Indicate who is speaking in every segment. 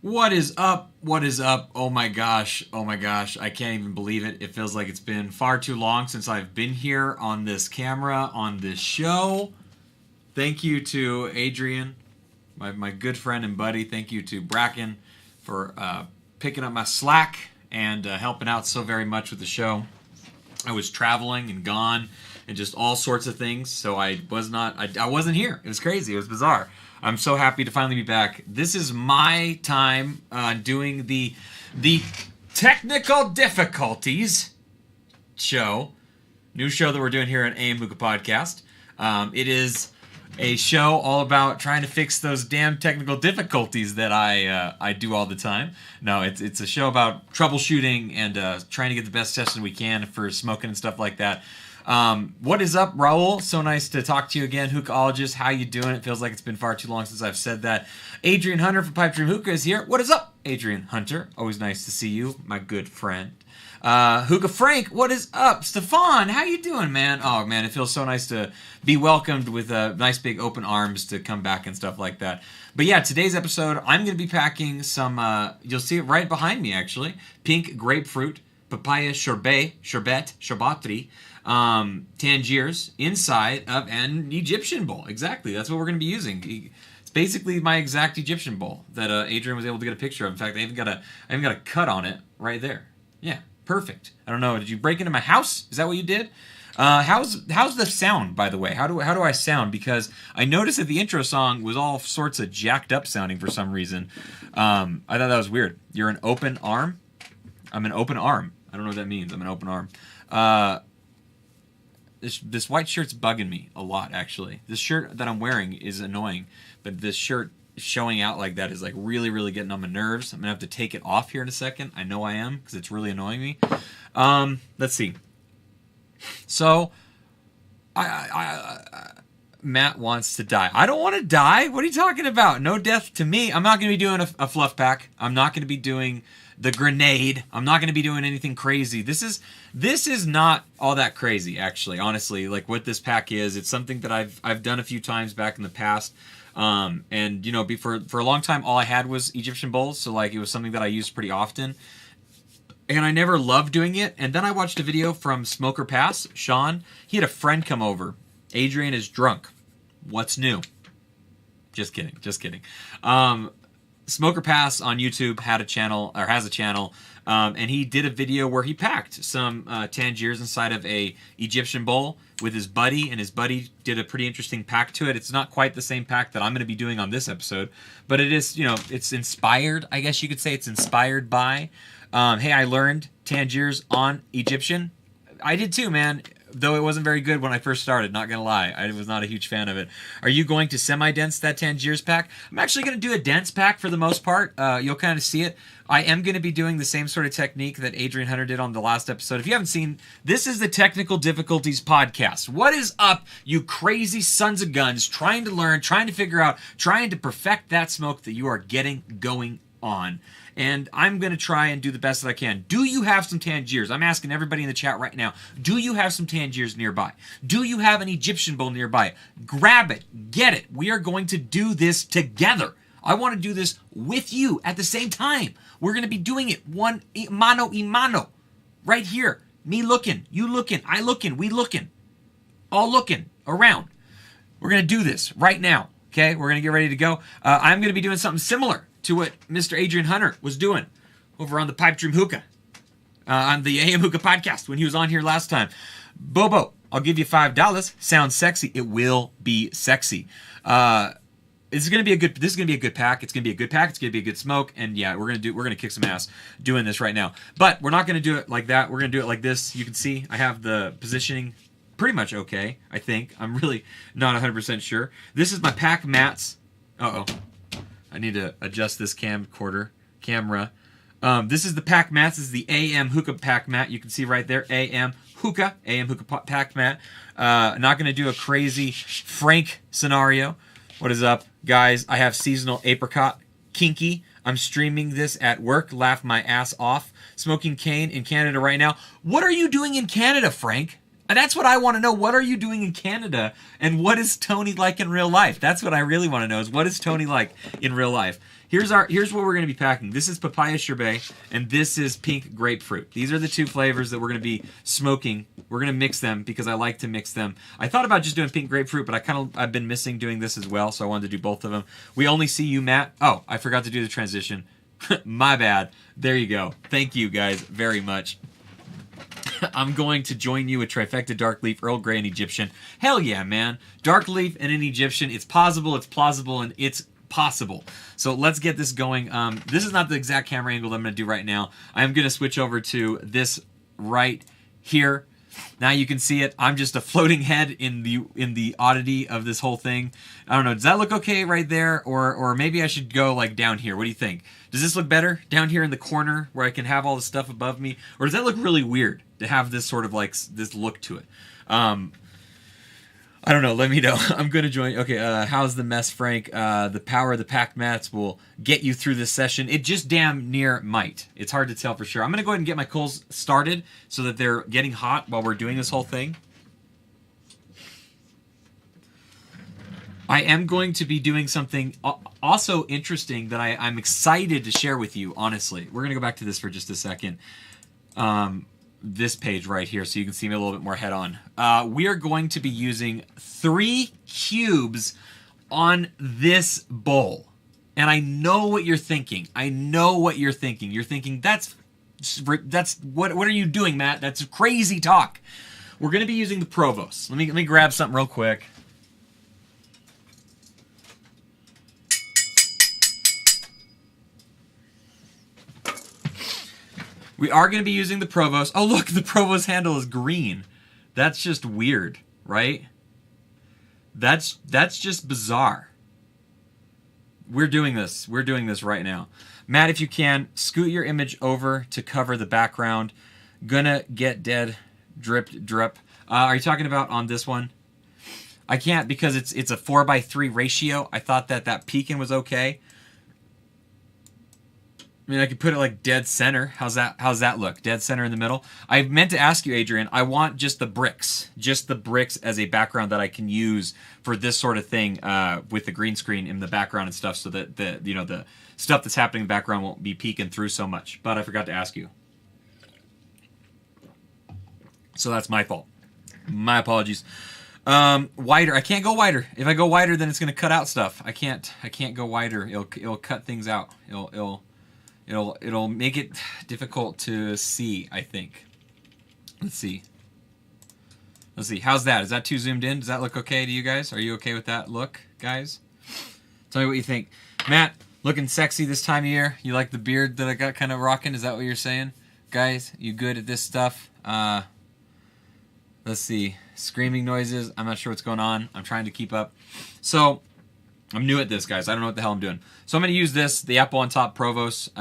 Speaker 1: What is up? What is up? Oh my gosh. Oh my gosh. I can't even believe it. It feels like it's been far too long since I've been here on this camera, on this show. Thank you to Adrian, my good friend and buddy. Thank you to Bracken for picking up my slack and helping out so very much with the show. I was traveling and gone and just all sorts of things, so I wasn't here. It was crazy. It was bizarre. I'm so happy to finally be back. This is my time doing the technical difficulties show. New show that we're doing here at AM Hookah Podcast. It is a show all about trying to fix those damn technical difficulties that I do all the time. No, it's a show about troubleshooting and trying to get the best session we can for smoking and stuff like that. What is up, Raul? So nice to talk to you again, Hookahologists. How you doing? It feels like it's been far too long since I've said that. Adrian Hunter from Pipe Dream Hookah is here. What is up, Adrian Hunter? Always nice to see you, my good friend. Hookah Frank, what is up? Stefan, how you doing, man? Oh, man, it feels so nice to be welcomed with nice big open arms to come back and stuff like that. But yeah, today's episode, I'm going to be packing some, you'll see it right behind me, actually, pink grapefruit, papaya sherbetri, Tangiers inside of an Egyptian bowl. Exactly, that's what we're going to be using. It's basically my exact Egyptian bowl that Adrian was able to get a picture of. In fact, I even got a cut on it right there. Yeah, perfect. I don't know. Did you break into my house? Is that what you did? How's the sound, by the way? How do I sound? Because I noticed that the intro song was all sorts of jacked up sounding for some reason. I thought that was weird. You're an open arm? I'm an open arm. I don't know what that means. I'm an open arm. This white shirt's bugging me a lot, actually. This shirt that I'm wearing is annoying, but this shirt showing out like that is like really, really getting on my nerves. I'm gonna have to take it off here in a second. I know I am, because it's really annoying me. Let's see. So, Matt wants to die. I don't want to die. What are you talking about? No death to me. I'm not gonna be doing a fluff pack. I'm not gonna be doing the grenade. I'm not going to be doing anything crazy. This is not all that crazy, actually, honestly. Like what this pack is, it's something that I've done a few times back in the past. And you know, for a long time, all I had was Egyptian bowls, so like it was something that I used pretty often. And I never loved doing it. And then I watched a video from Smoker Pass, Sean. He had a friend come over. Adrian is drunk. What's new? Just kidding. Smoker Pass on YouTube has a channel, and he did a video where he packed some Tangiers inside of a Egyptian bowl with his buddy, and his buddy did a pretty interesting pack to it. It's not quite the same pack that I'm going to be doing on this episode, but it is, you know, it's inspired, I guess you could say it's inspired by. Hey, I learned Tangiers on Egyptian. I did too, man. Though it wasn't very good when I first started, not going to lie. I was not a huge fan of it. Are you going to semi-dense that Tangiers pack? I'm actually going to do a dense pack for the most part. You'll kind of see it. I am going to be doing the same sort of technique that Adrian Hunter did on the last episode. If you haven't seen, this is the Technical Difficulties Podcast. What is up, you crazy sons of guns, trying to learn, trying to figure out, trying to perfect that smoke that you are getting going on? And I'm going to try and do the best that I can. Do you have some Tangiers? I'm asking everybody in the chat right now. Do you have some Tangiers nearby? Do you have an Egyptian bowl nearby? Grab it. Get it. We are going to do this together. I want to do this with you at the same time. We're going to be doing it mano y mano. Right here. Me looking. You looking. I looking. We looking. All looking around. We're going to do this right now. Okay? We're going to get ready to go. I'm going to be doing something similar to what Mr. Adrian Hunter was doing over on the Pipe Dream Hookah, on the AM Hookah Podcast when he was on here last time. Bobo, I'll give you $5. Sounds sexy. It will be sexy. This is gonna be a good pack. It's gonna be a good pack. It's gonna be a good smoke. And yeah, we're gonna kick some ass doing this right now. But we're not gonna do it like that. We're gonna do it like this. You can see I have the positioning pretty much okay. I think I'm really not 100% sure. This is my pack mats. I need to adjust this camera. This is the pack mats. This is the AM Hookah pack mat. You can see right there, AM Hookah pack mat. Not going to do a crazy Frank scenario. What is up, guys? I have seasonal apricot kinky. I'm streaming this at work. Laugh my ass off. Smoking cane in Canada right now. What are you doing in Canada, Frank? That's what I want to know. What are you doing in Canada, and what is Tony like in real life? That's what I really want to know, is what is Tony like in real life? Here's what we're going to be packing. This is papaya sherbet, and this is pink grapefruit. These are the two flavors that we're going to be smoking. We're going to mix them because I like to mix them. I thought about just doing pink grapefruit, but I've been missing doing this as well, so I wanted to do both of them. We only see you, Matt. Oh, I forgot to do the transition. My bad. There you go. Thank you guys very much. I'm going to join you with Trifecta, Dark Leaf, Earl Grey, and Egyptian. Hell yeah, man. Dark Leaf and an Egyptian. It's possible, it's plausible, and it's possible. So let's get this going. This is not the exact camera angle that I'm going to do right now. I'm going to switch over to this right here. Now you can see it. I'm just a floating head in the oddity of this whole thing. I don't know. Does that look okay right there? Or maybe I should go like down here. What do you think? Does this look better down here in the corner where I can have all the stuff above me? Or does that look really weird to have this sort of like this look to it? I don't know. Let me know. I'm going to join. Okay, how's the mess, Frank? The power of the packed mats will get you through this session. It just damn near might. It's hard to tell for sure. I'm going to go ahead and get my coals started so that they're getting hot while we're doing this whole thing. I am going to be doing something also interesting that I'm excited to share with you, honestly. We're going to go back to this for just a second. This page right here so you can see me a little bit more head on. We are going to be using 3 cubes on this bowl. And I know what you're thinking. I know what you're thinking. You're thinking, that's what are you doing, Matt? That's crazy talk. We're going to be using the Provost. Let me grab something real quick. We are going to be using the Provost. Oh, look, the Provost handle is green. That's just weird, right? That's just bizarre. We're doing this. We're doing this right now. Matt, if you can, scoot your image over to cover the background. Gonna get dead. Dripped, drip. Are you talking about on this one? I can't because it's a 4:3 ratio. I thought that peeking was okay. I mean, I could put it like dead center. How's that look? Dead center in the middle. I meant to ask you, Adrian. I want just the bricks as a background that I can use for this sort of thing with the green screen in the background and stuff, so that the stuff that's happening in the background won't be peeking through so much. But I forgot to ask you, so that's my fault. My apologies. Wider. I can't go wider. If I go wider, then it's going to cut out stuff. I can't go wider. It'll cut things out. It'll make it difficult to see, I think. Let's see. How's that? Is that too zoomed in? Does that look okay to you guys? Are you okay with that look, guys? Tell me what you think. Matt, looking sexy this time of year. You like the beard that I got kind of rocking? Is that what you're saying? Guys, you good at this stuff? Let's see. Screaming noises. I'm not sure what's going on. I'm trying to keep up. So, I'm new at this, guys. I don't know what the hell I'm doing. So I'm going to use this, the Apple on Top Provost,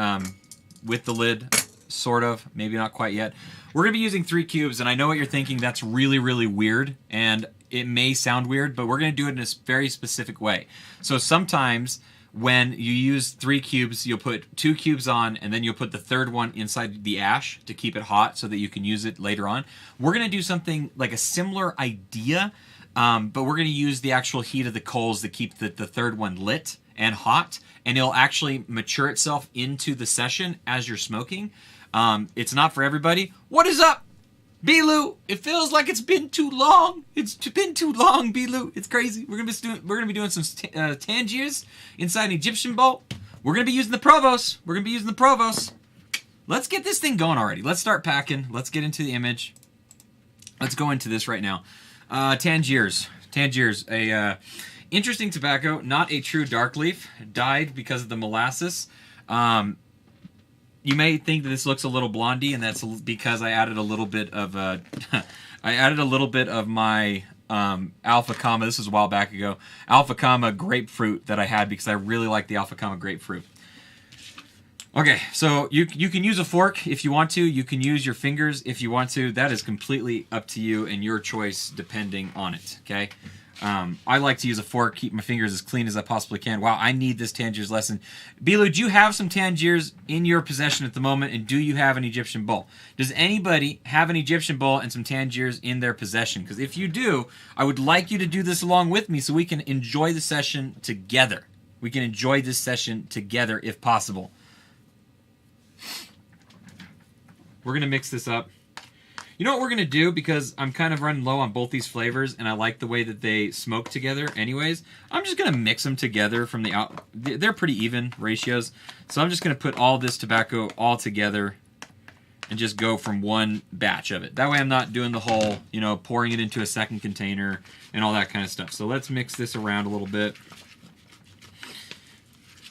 Speaker 1: with the lid, sort of. Maybe not quite yet. We're going to be using 3 cubes, and I know what you're thinking. That's really, really weird, and it may sound weird, but we're going to do it in a very specific way. So sometimes when you use 3 cubes, you'll put 2 cubes on, and then you'll put the third one inside the ash to keep it hot so that you can use it later on. We're going to do something like a similar idea, but we're going to use the actual heat of the coals to keep the third one lit and hot, and it'll actually mature itself into the session as you're smoking. It's not for everybody. What is up, Bilu? It feels like it's been too long. It's been too long, Bilu. It's crazy. We're gonna be doing some Tangiers inside an Egyptian bowl. We're gonna be using the Provost. Let's get this thing going already. Let's start packing. Let's get into the image. Let's go into this right now. Tangiers, a interesting tobacco, not a true dark leaf. Died because of the molasses. You may think that this looks a little blondie, and that's because I added a little bit of my Alpha Kama. This was a while back ago. Alpha Kama grapefruit that I had because I really like the Alpha Kama grapefruit. Okay, so you can use a fork if you want to. You can use your fingers if you want to. That is completely up to you and your choice depending on it, okay? I like to use a fork, keep my fingers as clean as I possibly can. Wow, I need this Tangiers lesson. Bilu, do you have some Tangiers in your possession at the moment, and do you have an Egyptian bowl? Does anybody have an Egyptian bowl and some Tangiers in their possession? Because if you do, I would like you to do this along with me so we can enjoy the session together. We can enjoy this session together if possible. We're going to mix this up. You know what we're going to do, because I'm kind of running low on both these flavors and I like the way that they smoke together anyways. I'm just going to mix them together from the out. They're pretty even ratios. So I'm just going to put all this tobacco all together and just go from one batch of it. That way I'm not doing the whole, you know, pouring it into a second container and all that kind of stuff. So let's mix this around a little bit.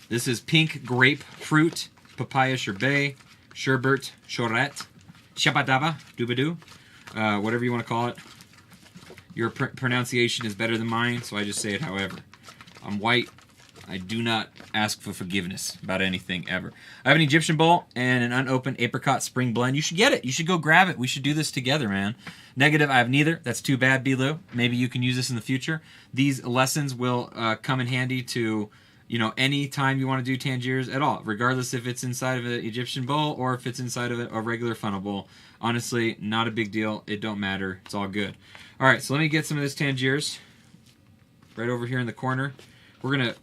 Speaker 1: This is pink grapefruit papaya sherbet, sherbet, choret. Shabadaba, doobadoo, whatever you want to call it. Your pronunciation is better than mine, so I just say it however. I'm white. I do not ask for forgiveness about anything ever. I have an Egyptian bowl and an unopened apricot spring blend. You should get it. You should go grab it. We should do this together, man. Negative, I have neither. That's too bad, Bilu. Maybe you can use this in the future. These lessons will come in handy to, you know, any time you want to do Tangiers at all, regardless if it's inside of an Egyptian bowl or if it's inside of a regular funnel bowl. Honestly, not a big deal. It don't matter. It's all good. All right, so let me get some of this Tangiers right over here in the corner. We're going to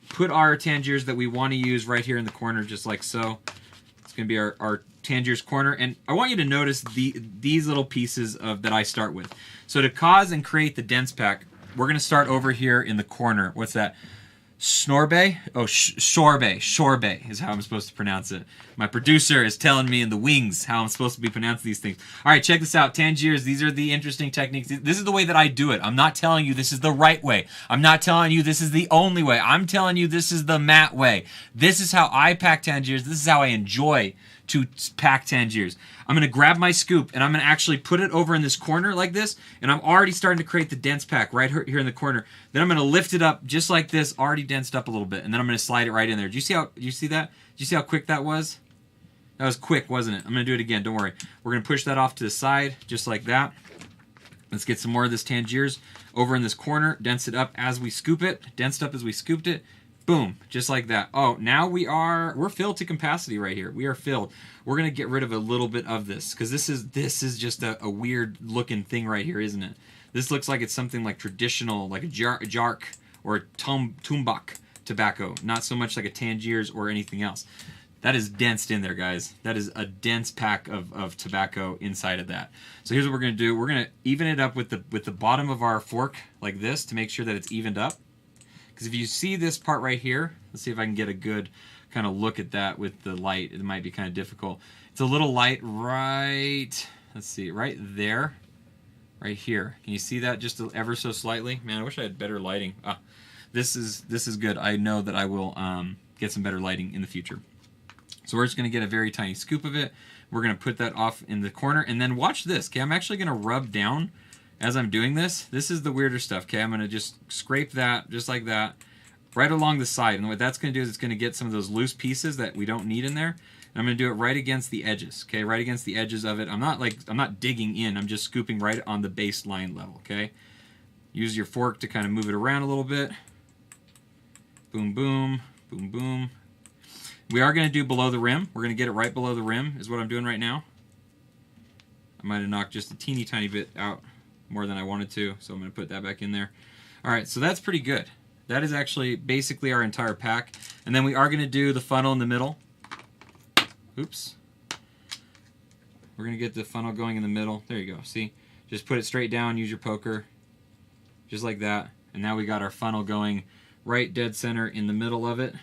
Speaker 1: put our Tangiers that we want to use right here in the corner, just like so. It's going to be our Tangiers corner. And I want you to notice these little pieces that I start with. So to cause and create the dense pack, we're going to start over here in the corner. What's that? Snorbet? Oh, Sorbet is how I'm supposed to pronounce it. My producer is telling me in the wings how I'm supposed to be pronouncing these things. All right, check this out. Tangiers, these are the interesting techniques. This is the way that I do it. I'm not telling you this is the right way. I'm not telling you this is the only way. I'm telling you this is the Matt way. This is how I pack Tangiers. This is how I enjoy to pack Tangiers. I'm going to grab my scoop and I'm going to actually put it over in this corner like this, and I'm already starting to create the dense pack right here in the corner. Then I'm going to lift it up just like this, already densed up a little bit, and then I'm going to slide it right in there. Do you see that? Did you see how quick that was? That was quick, wasn't it? I'm going to do it again. Don't worry. We're going to push that off to the side just like that. Let's get some more of this Tangiers over in this corner. Dense it up as we scoop it. Densed up as we scooped it. Boom, just like that. Oh, now we're filled to capacity right here. We are filled. We're gonna get rid of a little bit of this because this is just a weird looking thing right here, isn't it? This looks like it's something like traditional, like a jark or a tumbak tobacco, not so much like a Tangiers or anything else. That is densed in there, guys. That is a dense pack of tobacco inside of that. So here's what we're gonna do. We're gonna even it up with the bottom of our fork like this to make sure that it's evened up. Because if you see this part right here, let's see if I can get a good kind of look at that with the light. It might be kind of difficult. It's a little light right, let's see, right there, right here. Can you see that just ever so slightly? Man, I wish I had better lighting. This is good. I know that I will get some better lighting in the future. So we're just going to get a very tiny scoop of it. We're going to put that off in the corner. And then watch this. Okay, I'm actually going to rub down as I'm doing this. This is the weirder stuff. Okay, I'm going to just scrape that just like that right along the side. And what that's going to do is it's going to get some of those loose pieces that we don't need in there. And I'm going to do it right against the edges. Okay, right against the edges of it. I'm not digging in. I'm just scooping right on the baseline level. Okay, use your fork to kind of move it around a little bit. Boom, boom, boom, boom. We are going to do below the rim. We're going to get it right below the rim is what I'm doing right now. I might have knocked just a teeny tiny bit out more than I wanted to, so I'm going to put that back in there. All right, so that's pretty good. That is actually basically our entire pack. And then we are going to do the funnel in the middle. Oops. We're going to get the funnel going in the middle. There you go. See? Just put it straight down, use your poker. Just like that. And now we got our funnel going right dead center in the middle of it.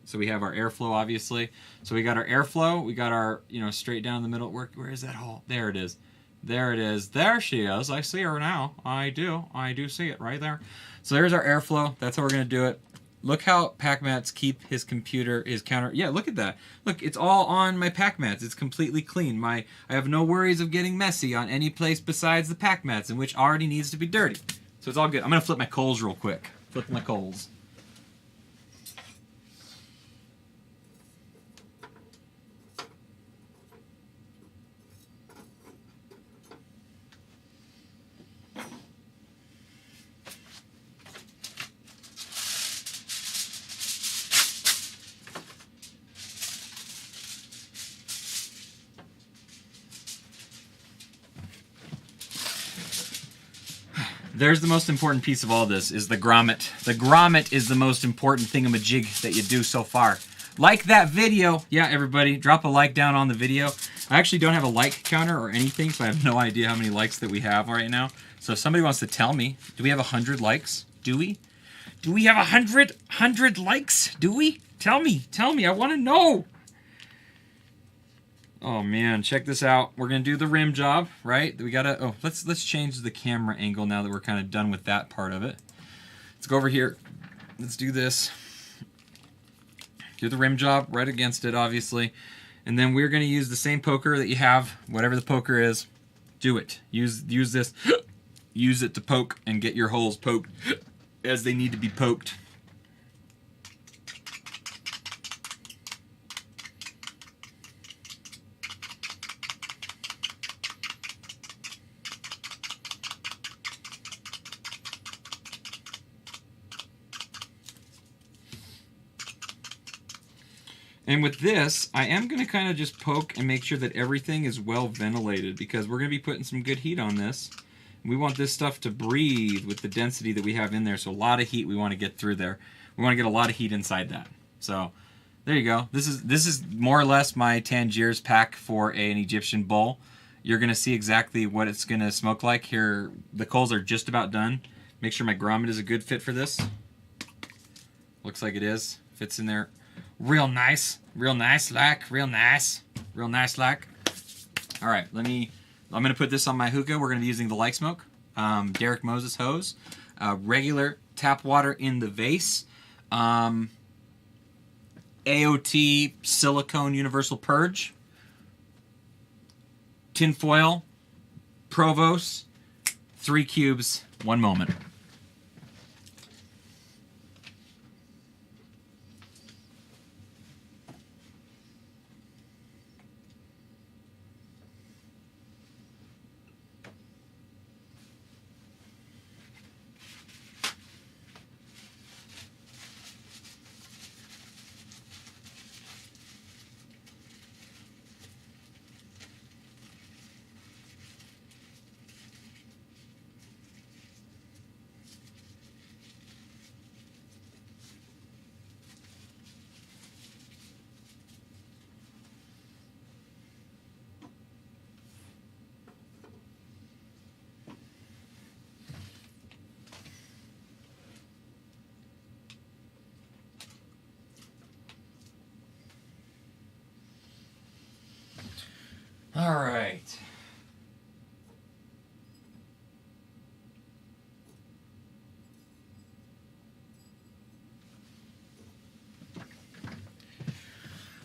Speaker 1: So we have our airflow, obviously. So we got our airflow. We got our, straight down the middle. Where is that hole? There it is. There it is. There she is. I see her now. I do see it right there. So there's our airflow. That's how we're going to do it. Look how pack mats keep his counter. Yeah, look at that. Look, it's all on my pack mats. It's completely clean. I have no worries of getting messy on any place besides the pack mats, in which already needs to be dirty. So it's all good. I'm going to flip my coals real quick. Flip my coals. there's the most important piece of all this, is the grommet. The grommet is the most important thingamajig that you do so far. Like that video. Yeah, everybody, drop a like down on the video. I actually don't have a like counter or anything, so I have no idea how many likes that we have right now. So if somebody wants to tell me, do we have 100 likes? Do we? Do we have 100 likes? Do we? Tell me, I want to know. Oh man, check this out. We're gonna do the rim job, right? We gotta. Oh, let's change the camera angle now that we're kind of done with that part of it. Let's go over here. Let's do this. Do the rim job right against it, obviously, and then we're gonna use the same poker that you have, whatever the poker is. Do it. Use this. Use it to poke and get your holes poked as they need to be poked. And with this, I am going to kind of just poke and make sure that everything is well ventilated, because we're going to be putting some good heat on this. We want this stuff to breathe with the density that we have in there, so a lot of heat we want to get through there. We want to get a lot of heat inside that. So there you go. This is more or less my Tangiers pack for an Egyptian bowl. You're going to see exactly what it's going to smoke like. Here, the coals are just about done. Make sure my grommet is a good fit for this. Looks like it is. Fits in there. Real nice like. All right, I'm gonna put this on my hookah. We're gonna be using the Like Smoke, Derek Moses hose, regular tap water in the vase, AOT silicone universal purge, tin foil, Provos, 3 cubes, 1 moment. All right.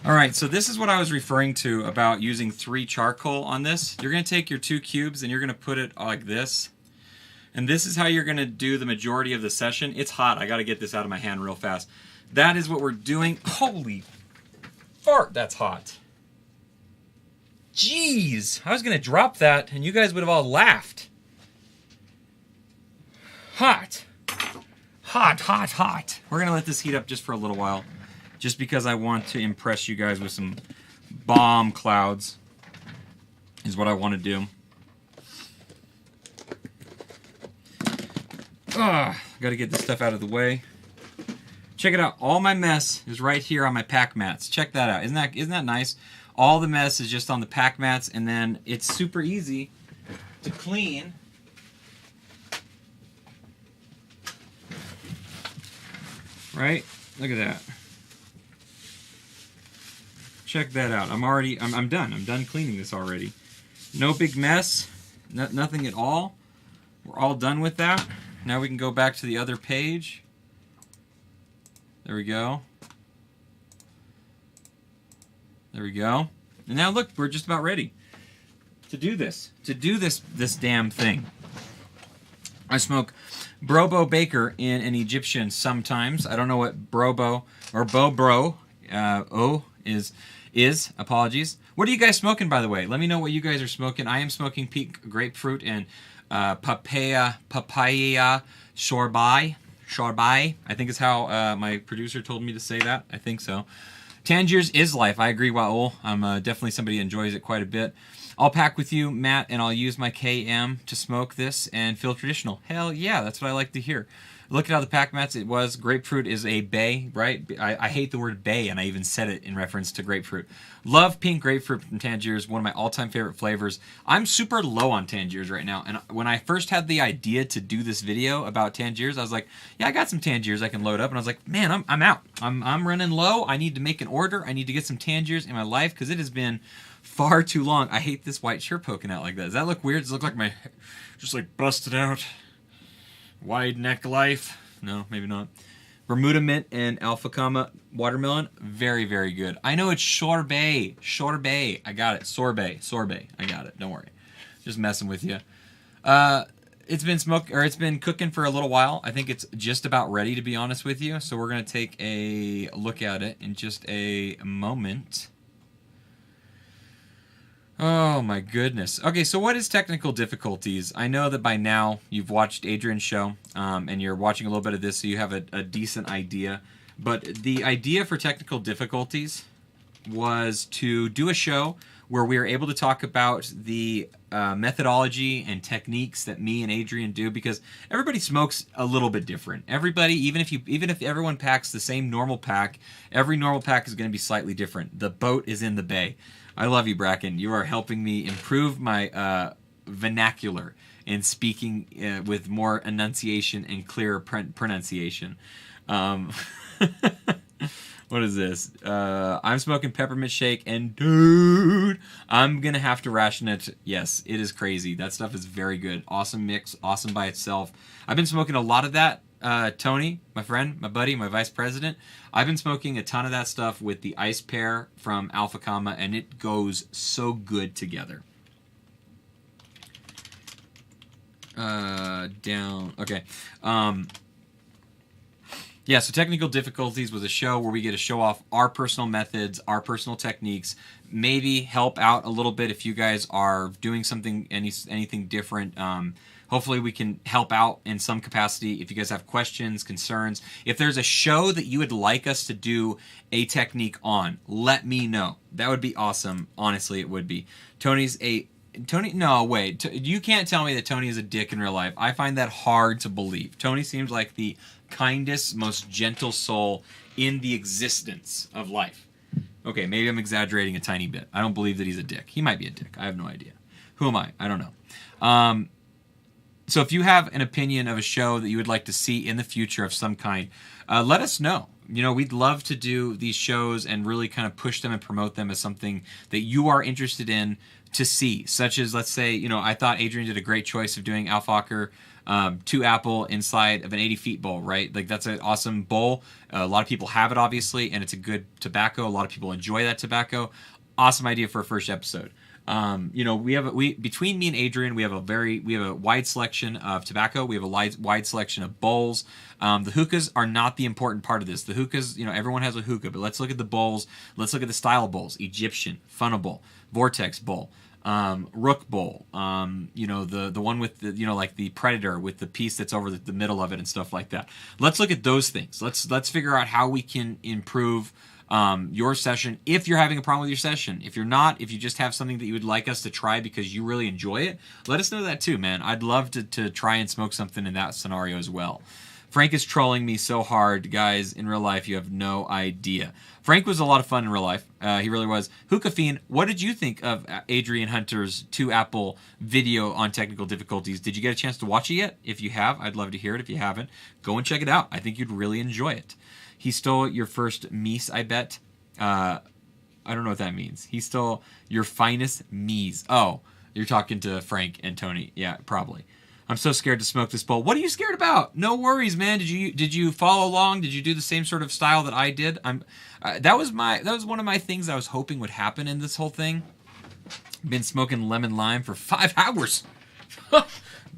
Speaker 1: All right, so this is what I was referring to about using 3 charcoal on this. You're going to take your 2 cubes and you're going to put it like this. And this is how you're going to do the majority of the session. It's hot. I got to get this out of my hand real fast. That is what we're doing. Holy fart, that's hot. Jeez, I was going to drop that and you guys would have all laughed. Hot. Hot. We're going to let this heat up just for a little while, just because I want to impress you guys with some bomb clouds is what I want to do. Got to get this stuff out of the way. Check it out. All my mess is right here on my pack mats. Check that out. Isn't that nice? All the mess is just on the pack mats, and then it's super easy to clean. Right? Look at that. Check that out. I'm done. I'm done cleaning this already. No big mess. Nothing at all. We're all done with that. Now we can go back to the other page. There we go. There we go. And now look, we're just about ready to do this. This damn thing. I smoke Brobo Baker in an Egyptian sometimes. I don't know what Brobo or Bobro is. Apologies. What are you guys smoking, by the way? Let me know what you guys are smoking. I am smoking pink grapefruit and papaya sorbet. I think is how my producer told me to say that. I think so. Tangiers is life. I agree, Waul. I'm definitely somebody who enjoys it quite a bit. I'll pack with you, Matt, and I'll use my KM to smoke this and feel traditional. Hell yeah, that's what I like to hear. Look at how the pack mats it was. Grapefruit is a bay, right? I hate the word bay, and I even said it in reference to grapefruit. Love pink grapefruit from Tangiers, one of my all-time favorite flavors. I'm super low on Tangiers right now, and when I first had the idea to do this video about Tangiers, I was like, yeah, I got some Tangiers I can load up, and I was like, man, I'm out. I'm running low. I need to make an order. I need to get some Tangiers in my life, because it has been far too long. I hate this white shirt poking out like that. Does that look weird? Does it look like my just like busted out wide neck life? No, maybe not. Bermuda mint and Alpha Comma watermelon, very, very good. I know it's sorbet. Sorbet. I got it. Sorbet. Sorbet. I got it. Don't worry. Just messing with you. It's been cooking for a little while. I think it's just about ready, to be honest with you. So we're gonna take a look at it in just a moment. Oh my goodness. Okay, so what is technical difficulties? I know that by now you've watched Adrian's show, and you're watching a little bit of this, so you have a decent idea. But the idea for technical difficulties was to do a show where we are able to talk about the methodology and techniques that me and Adrian do, because everybody smokes a little bit different. Everybody, even if everyone packs the same normal pack, every normal pack is going to be slightly different. The boat is in the bay. I love you, Bracken. You are helping me improve my vernacular in speaking with more enunciation and clearer pronunciation. What is this? I'm smoking peppermint shake, and dude, I'm going to have to ration it. Yes, it is crazy. That stuff is very good. Awesome mix. Awesome by itself. I've been smoking a lot of that. Tony, my friend, my buddy, my vice president, I've been smoking a ton of that stuff with the ice pear from Alpha Comma, and it goes so good together. Okay. Yeah, so Technical Difficulties was a show where we get to show off our personal methods, our personal techniques, maybe help out a little bit if you guys are doing something, anything different. Hopefully we can help out in some capacity if you guys have questions, concerns. If there's a show that you would like us to do a technique on, let me know. That would be awesome. Honestly, it would be. Tony, no, wait. You can't tell me that Tony is a dick in real life. I find that hard to believe. Tony seems like the kindest, most gentle soul in the existence of life. Okay, maybe I'm exaggerating a tiny bit. I don't believe that he's a dick. He might be a dick. I have no idea. Who am I? I don't know. So if you have an opinion of a show that you would like to see in the future of some kind, let us know. You know, we'd love to do these shows and really kind of push them and promote them as something that you are interested in to see. Such as, let's say, you know, I thought Adrian did a great choice of doing Alfacher 2 apple inside of an 80 feet bowl, right? Like, that's an awesome bowl. A lot of people have it, obviously, and it's a good tobacco. A lot of people enjoy that tobacco. Awesome idea for a first episode. You know, between me and Adrian, we have a wide selection of tobacco. We have a wide selection of bowls. The hookahs are not the important part of this. The hookahs, you know, everyone has a hookah, but let's look at the bowls. Let's look at the style of bowls: Egyptian, funnel bowl, vortex bowl, rook bowl. You know, the one with the, you know, like the Predator with the piece that's over the middle of it and stuff like that. Let's look at those things. Let's figure out how we can improve your session if you're having a problem with your session. If you're not, if you just have something that you would like us to try because you really enjoy it, let us know that too, man. I'd love to try and smoke something in that scenario as well. Frank is trolling me so hard, guys. In real life, you have no idea. Frank was a lot of fun in real life. He really was. Hookah Fiend, what did you think of Adrian Hunter's 2 apple video on technical difficulties? Did you get a chance to watch it yet? If you have, I'd love to hear it. If you haven't, go and check it out. I think you'd really enjoy it. He stole your first meese, I bet. I don't know what that means. He stole your finest meese. Oh, you're talking to Frank and Tony. Yeah, probably. I'm so scared to smoke this bowl. What are you scared about? No worries, man. Did you follow along? Did you do the same sort of style that I did? That was one of my things I was hoping would happen in this whole thing. Been smoking lemon lime for 5 hours.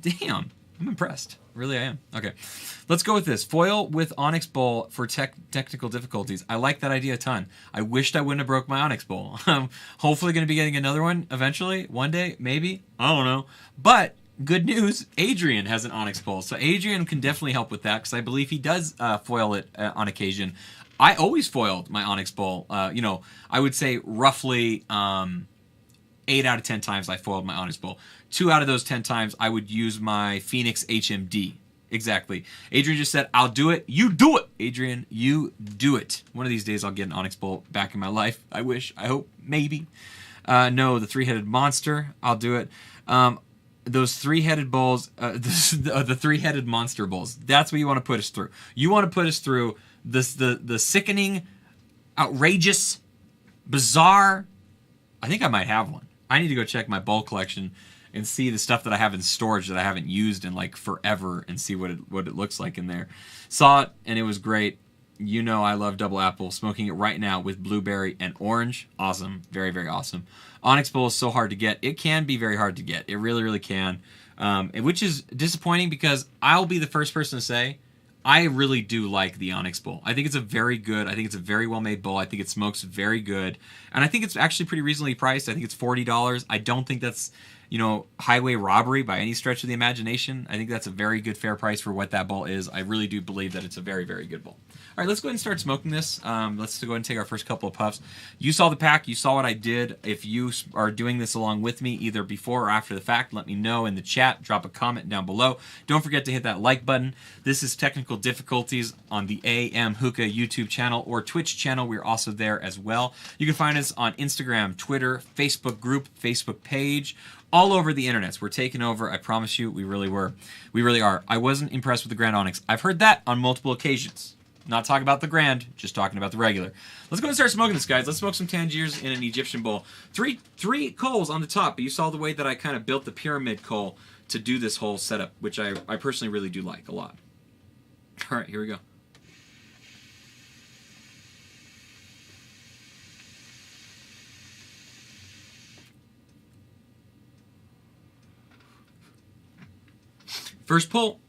Speaker 1: Damn, I'm impressed. Really, I am. Okay, let's go with this. Foil with Onyx Bowl for technical difficulties. I like that idea a ton. I wished I wouldn't have broke my Onyx Bowl. I'm hopefully going to be getting another one eventually, one day, maybe. I don't know. But good news, Adrian has an Onyx Bowl. So Adrian can definitely help with that because I believe he does foil it on occasion. I always foiled my Onyx Bowl. I would say roughly 8 out of 10 times I foiled my Onyx Bowl. 2 out of those 10 times I would use my Phoenix HMD. Exactly. Adrian just said, I'll do it. You do it. Adrian, you do it. One of these days I'll get an Onyx Bowl back in my life. I wish. I hope. Maybe. No, the 3-headed monster. I'll do it. Those 3-headed bowls, the 3-headed monster bowls. That's what you want to put us through. You want to put us through the sickening, outrageous, bizarre. I think I might have one. I need to go check my bowl collection and see the stuff that I have in storage that I haven't used in like forever and see what it looks like in there. Saw it and it was great. You know I love double apple. Smoking it right now with blueberry and orange. Awesome. Very, very awesome. Onyx Bowl is so hard to get. It can be very hard to get. It really, really can. Which is disappointing because I'll be the first person to say I really do like the Onyx Bowl. I think it's a very well-made bowl. I think it smokes very good. And I think it's actually pretty reasonably priced. I think it's $40. I don't think that's, highway robbery by any stretch of the imagination. I think that's a very good fair price for what that bowl is. I really do believe that it's a very, very good bowl. All right, let's go ahead and start smoking this. Let's go ahead and take our first couple of puffs. You saw the pack. You saw what I did. If you are doing this along with me, either before or after the fact, let me know in the chat. Drop a comment down below. Don't forget to hit that like button. This is Technical Difficulties on the AM Hookah YouTube channel or Twitch channel. We're also there as well. You can find us on Instagram, Twitter, Facebook group, Facebook page, all over the internets. We're taking over. I promise you, we really were. We really are. I wasn't impressed with the Grand Onyx. I've heard that on multiple occasions. Not talking about the Grand, just talking about the regular. Let's go and start smoking this, guys. Let's smoke some Tangiers in an Egyptian bowl. Three coals on the top, but you saw the way that I kind of built the pyramid coal to do this whole setup, which I personally really do like a lot. All right, here we go. First pull.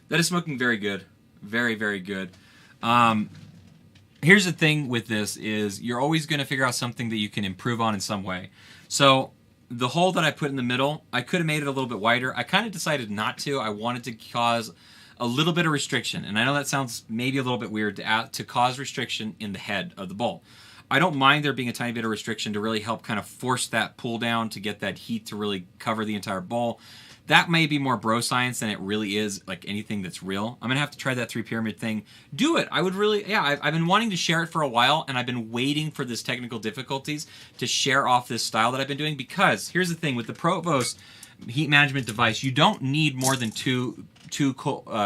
Speaker 1: That is smoking very good. Very, very good. Here's the thing with this is you're always going to figure out something that you can improve on in some way. So the hole that I put in the middle, I could have made it a little bit wider. I kind of decided not to. I wanted to cause a little bit of restriction. And I know that sounds maybe a little bit weird to cause restriction in the head of the bowl. I don't mind there being a tiny bit of restriction to really help kind of force that pull down to get that heat to really cover the entire bowl. That may be more bro science than it really is like anything that's real. I'm going to have to try that 3-pyramid thing. Do it. I would really, I've been wanting to share it for a while, and I've been waiting for this technical difficulties to share off this style that I've been doing, because here's the thing. With the Provost heat management device, you don't need more than two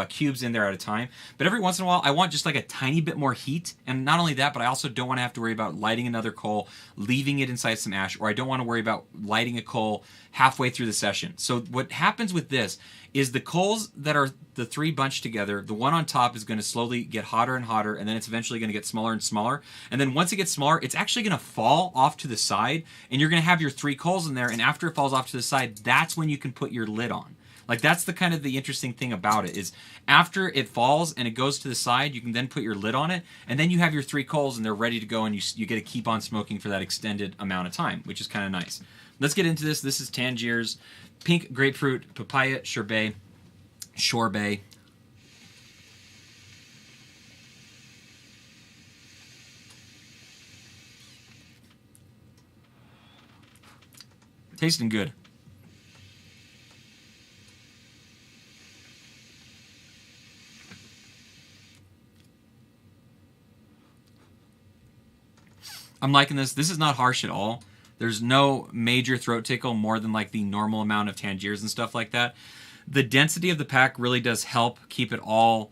Speaker 1: cubes in there at a time, but every once in a while I want just like a tiny bit more heat. And not only that, but I also don't want to have to worry about lighting another coal, leaving it inside some ash, or I don't want to worry about lighting a coal halfway through the session. So what happens with this is the coals that are the 3 bunched together, the one on top is going to slowly get hotter and hotter, and then it's eventually going to get smaller and smaller. And then once it gets smaller, it's actually going to fall off to the side, and you're going to have your 3 coals in there, and after it falls off to the side, that's when you can put your lid on. Like, that's the kind of the interesting thing about it, is after it falls and it goes to the side, you can then put your lid on it, and then you have your 3 coals and they're ready to go, and you get to keep on smoking for that extended amount of time, which is kind of nice. Let's get into this. This is Tangiers, pink grapefruit, papaya, sorbet. Tasting good. I'm liking this. This is not harsh at all. There's no major throat tickle more than like the normal amount of Tangiers and stuff like that. The density of the pack really does help keep it all.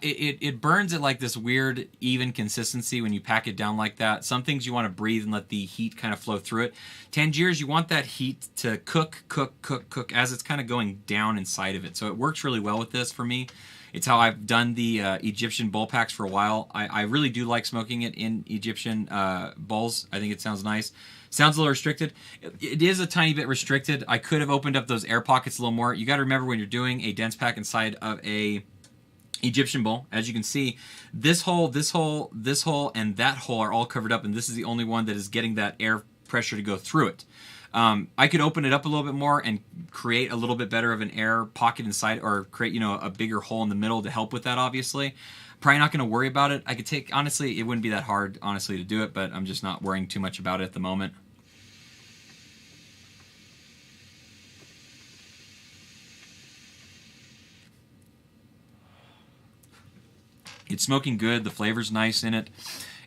Speaker 1: It burns at like this weird even consistency when you pack it down like that. Some things you want to breathe and let the heat kind of flow through it. Tangiers, you want that heat to cook as it's kind of going down inside of it. So it works really well with this for me. It's how I've done the Egyptian bowl packs for a while. I really do like smoking it in Egyptian bowls. I think it sounds nice. Sounds a little restricted. It is a tiny bit restricted. I could have opened up those air pockets a little more. You got to remember when you're doing a dense pack inside of a Egyptian bowl. As you can see, this hole, this hole, this hole, and that hole are all covered up, and this is the only one that is getting that air pressure to go through it. I could open it up a little bit more and create a little bit better of an air pocket inside, or create, you know, a bigger hole in the middle to help with that, obviously. Probably not going to worry about it. I could take, honestly, it wouldn't be that hard, honestly, to do it, but I'm just not worrying too much about it at the moment. It's smoking good. The flavor's nice in it.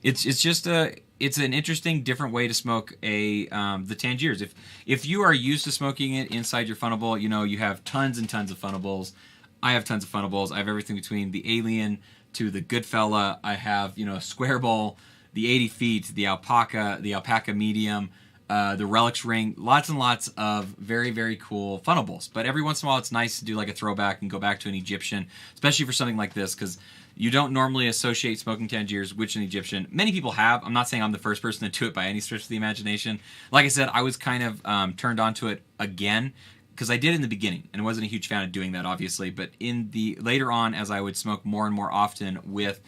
Speaker 1: It's just it's an interesting, different way to smoke the Tangiers. If you are used to smoking it inside your funnel bowl, you know you have tons and tons of funnel bowls. I have tons of funnel bowls. I have everything between the Alien to the Goodfella. I have, you know, a square bowl, the 80 feet, the alpaca medium, the Relics ring. Lots and lots of very, very cool funnel bowls. But every once in a while, it's nice to do like a throwback and go back to an Egyptian, especially for something like this, because you don't normally associate smoking Tangiers with an Egyptian. Many people have. I'm not saying I'm the first person to do it by any stretch of the imagination. Like I said, I was kind of turned onto it again because I did in the beginning, and I wasn't a huge fan of doing that, obviously. But in the later on, as I would smoke more and more often with,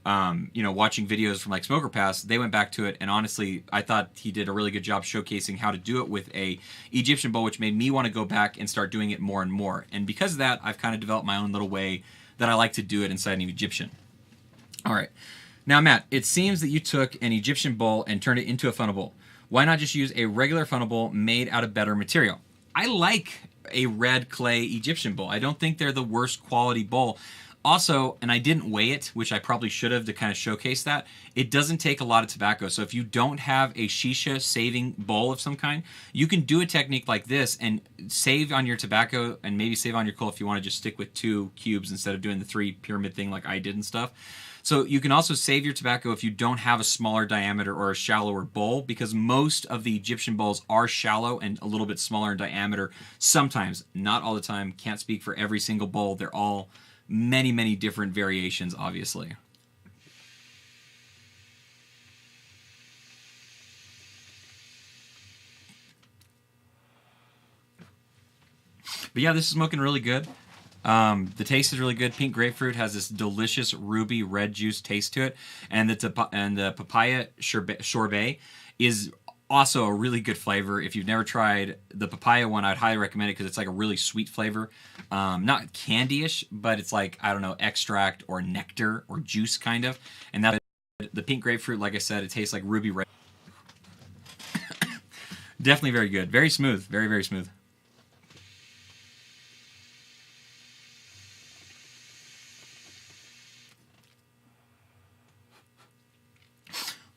Speaker 1: you know, watching videos from like Smoker Pass, they went back to it, and honestly, I thought he did a really good job showcasing how to do it with a Egyptian bowl, which made me want to go back and start doing it more and more. And because of that, I've kind of developed my own little way that I like to do it inside an Egyptian. All right. Now, Matt, it seems that you took an Egyptian bowl and turned it into a funnel bowl. Why not just use a regular funnel bowl made out of better material? I like a red clay Egyptian bowl. I don't think they're the worst quality bowl. Also, and I didn't weigh it, which I probably should have to kind of showcase that, it doesn't take a lot of tobacco. So if you don't have a shisha saving bowl of some kind, you can do a technique like this and save on your tobacco and maybe save on your coal if you want to just stick with 2 cubes instead of doing the 3 pyramid thing like I did and stuff. So you can also save your tobacco if you don't have a smaller diameter or a shallower bowl, because most of the Egyptian bowls are shallow and a little bit smaller in diameter. Sometimes, not all the time, can't speak for every single bowl. They're all many, many different variations, obviously. But yeah, this is smoking really good. The taste is really good. Pink grapefruit has this delicious ruby red juice taste to it, and the papaya sorbet is also a really good flavor. If you've never tried the papaya one, I'd highly recommend it because it's like a really sweet flavor. Not candy-ish, but it's like, I don't know, extract or nectar or juice kind of. And that the pink grapefruit, like I said, it tastes like ruby red. Definitely very good. Very smooth. Very, very smooth.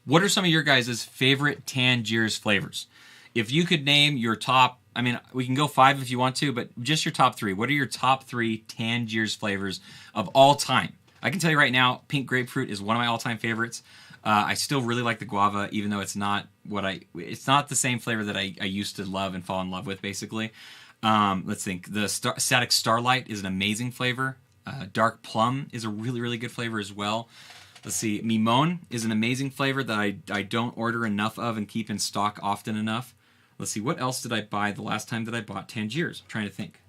Speaker 1: What are some of your guys' favorite Tangiers flavors? If you could name your top, I mean, we can go 5 if you want to, but just your top 3. What are your top 3 Tangiers flavors of all time? I can tell you right now, pink grapefruit is one of my all-time favorites. I still really like the guava, even though it's not it's not the same flavor that I used to love and fall in love with, basically. Let's think. The Static Starlight is an amazing flavor. Dark Plum is a really, really good flavor as well. Let's see, Mimone is an amazing flavor that I don't order enough of and keep in stock often enough. Let's see, what else did I buy the last time that I bought Tangiers? I'm trying to think.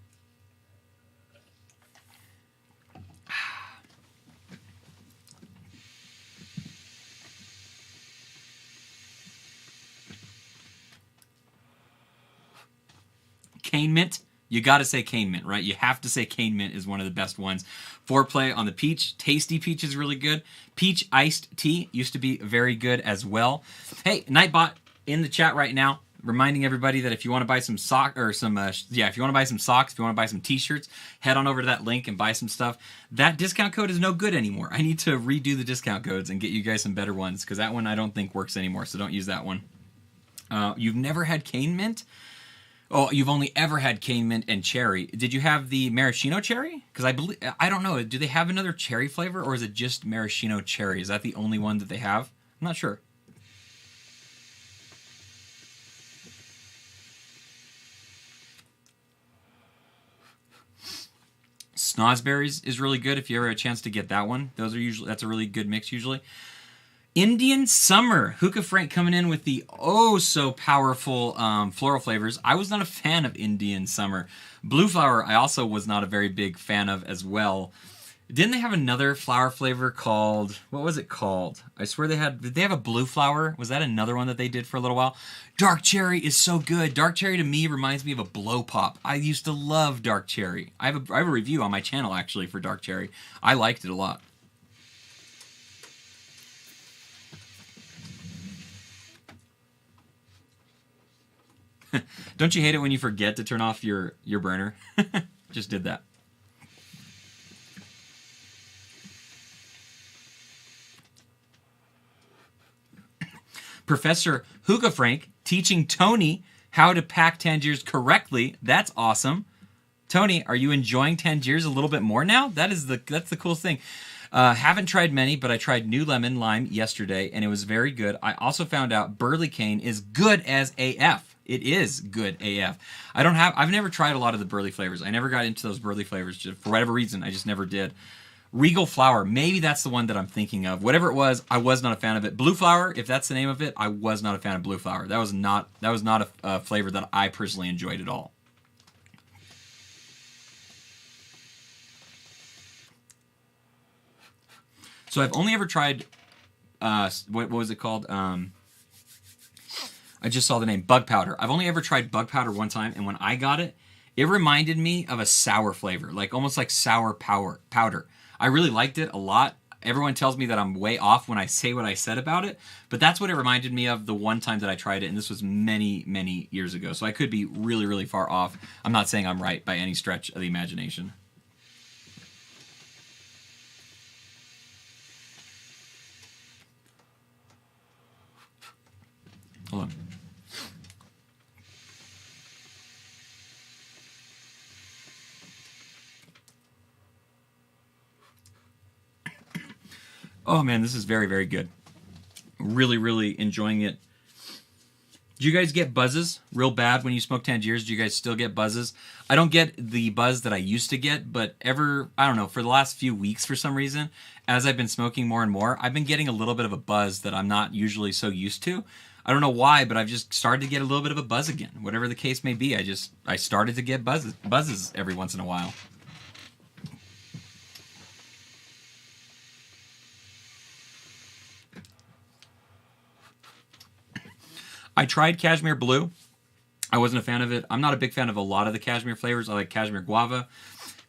Speaker 1: Cane Mint. You got to say Cane Mint, right? You have to say Cane Mint is one of the best ones. Foreplay on the peach. Tasty peach is really good. Peach iced tea used to be very good as well. Hey, Nightbot in the chat right now, reminding everybody that if you want to buy some sock or some, if you want to buy some socks, if you want to buy some t-shirts, head on over to that link and buy some stuff. That discount code is no good anymore. I need to redo the discount codes and get you guys some better ones, because that one I don't think works anymore, so don't use that one. You've never had Cane Mint? Oh, you've only ever had Cane Mint and cherry. Did you have the maraschino cherry? Because I don't know. Do they have another cherry flavor, or is it just maraschino cherry? Is that the only one that they have? I'm not sure. Snozzberries is really good if you ever have a chance to get that one. That's a really good mix usually. Indian Summer. Hookah Frank coming in with the so powerful floral flavors. I was not a fan of Indian Summer. Blue Flower I also was not a very big fan of as well. Didn't they have another flower flavor called, what was it called? I swear did they have a blue flower? Was that another one that they did for a little while? Dark cherry is so good. Dark cherry to me reminds me of a blow pop. I used to love dark cherry. I have a review on my channel actually for dark cherry. I liked it a lot. Don't you hate it when you forget to turn off your burner? Just did that. Professor Hookah Frank teaching Tony how to pack Tangiers correctly. That's awesome. Tony, are you enjoying Tangiers a little bit more now? That's the coolest thing. Haven't tried many, but I tried New Lemon Lime yesterday, and it was very good. I also found out Burley Cane is good as AF. It is good AF. I've never tried a lot of the Burley flavors. I never got into those Burley flavors for whatever reason. I just never did. Regal Flower, maybe that's the one that I'm thinking of. Whatever it was, I was not a fan of it. Blue Flower, if that's the name of it, I was not a fan of Blue Flower. That was not a flavor that I personally enjoyed at all. So I've only ever tried, what was it called? I just saw the name, Bug Powder. I've only ever tried Bug Powder one time, and when I got it, it reminded me of a sour flavor, almost like sour powder. I really liked it a lot. Everyone tells me that I'm way off when I say what I said about it, but that's what it reminded me of the one time that I tried it, and this was many, many years ago. So I could be really, really far off. I'm not saying I'm right by any stretch of the imagination. Hold on. Oh man, this is very, very good. Really, really enjoying it. Do you guys get buzzes real bad when you smoke Tangiers? Do you guys still get buzzes? I don't get the buzz that I used to get, but I don't know, for the last few weeks for some reason, as I've been smoking more and more, I've been getting a little bit of a buzz that I'm not usually so used to. I don't know why, but I've just started to get a little bit of a buzz again. Whatever the case may be, I started to get buzzes every once in a while. I tried Cashmere Blue. I wasn't a fan of it. I'm not a big fan of a lot of the Cashmere flavors. I like Cashmere Guava.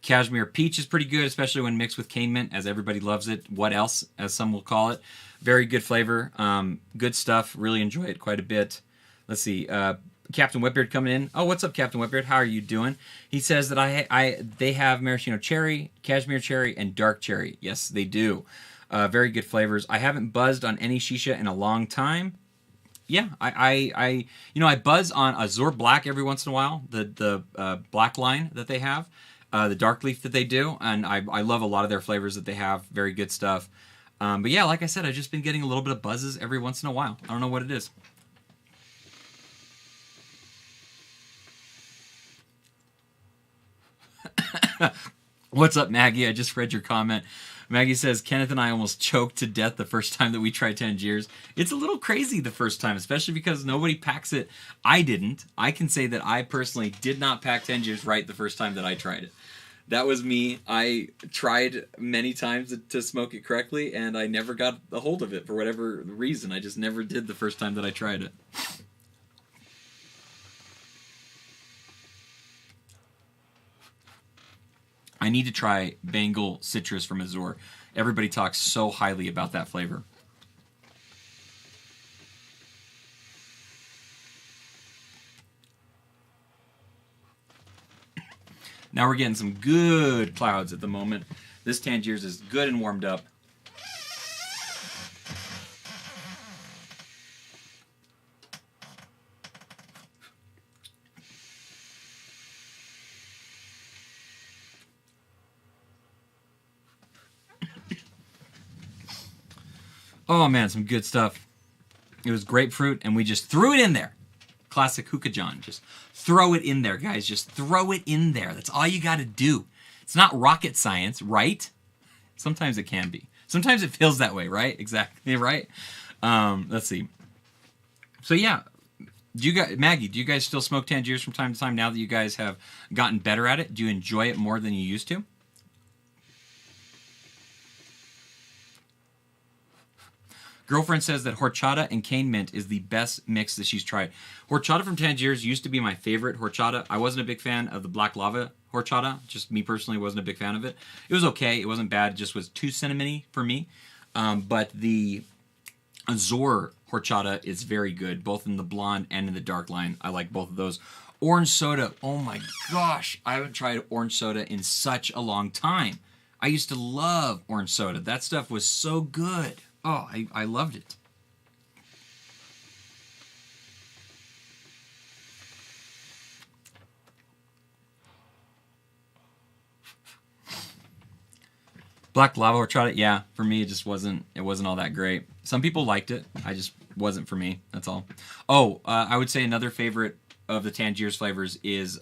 Speaker 1: Cashmere Peach is pretty good, especially when mixed with cane mint, as everybody loves it. What else, as some will call it. Very good flavor. Good stuff. Really enjoy it quite a bit. Let's see. Captain Whitbeard coming in. Oh, what's up, Captain Whitbeard? How are you doing? He says that they have maraschino cherry, cashmere cherry, and dark cherry. Yes, they do. Very good flavors. I haven't buzzed on any shisha in a long time. Yeah, I buzz on Azure Black every once in a while, the black line that they have, the dark leaf that they do, and I love a lot of their flavors that they have. Very good stuff. But yeah, like I said, I've just been getting a little bit of buzzes every once in a while. I don't know what it is. What's up, Maggie? I just read your comment. Maggie says, Kenneth and I almost choked to death the first time that we tried Tangiers. It's a little crazy the first time, especially because nobody packs it. I didn't. I can say that I personally did not pack Tangiers right the first time that I tried it. That was me. I tried many times to smoke it correctly, and I never got a hold of it for whatever reason. I just never did the first time that I tried it. I need to try Bengal Citrus from Azure. Everybody talks so highly about that flavor. Now we're getting some good clouds at the moment. This Tangiers is good and warmed up. Oh man, some good stuff. It was grapefruit, and we just threw it in there. Classic Hookah John. Just throw it in there, guys. Just throw it in there. That's all you got to do. It's not rocket science, right? Sometimes it can be. Sometimes it feels that way, right? Exactly, right? Let's see. So yeah, Maggie, do you guys still smoke Tangiers from time to time now that you guys have gotten better at it? Do you enjoy it more than you used to? Girlfriend says that horchata and cane mint is the best mix that she's tried. Horchata from Tangiers used to be my favorite horchata. I wasn't a big fan of the black lava horchata. Just me personally wasn't a big fan of it. It was okay. It wasn't bad. It just was too cinnamony for me. But the Azor horchata is very good, both in the blonde and in the dark line. I like both of those. Orange soda. Oh my gosh. I haven't tried orange soda in such a long time. I used to love orange soda. That stuff was so good. Oh, I loved it. Black lava horchata, yeah, for me it just wasn't all that great. Some people liked it. I just wasn't for me. That's all. Oh, I would say another favorite of the Tangiers flavors is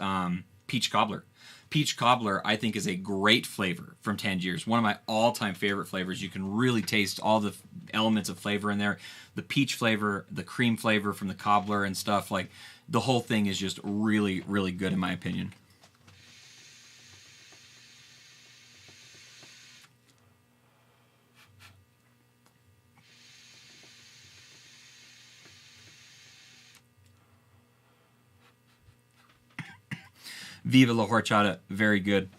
Speaker 1: peach cobbler. Peach cobbler, I think, is a great flavor from Tangiers. One of my all-time favorite flavors. You can really taste all the elements of flavor in there. The peach flavor, the cream flavor from the cobbler and stuff. Like, the whole thing is just really, really good in my opinion. Viva la horchata, very good.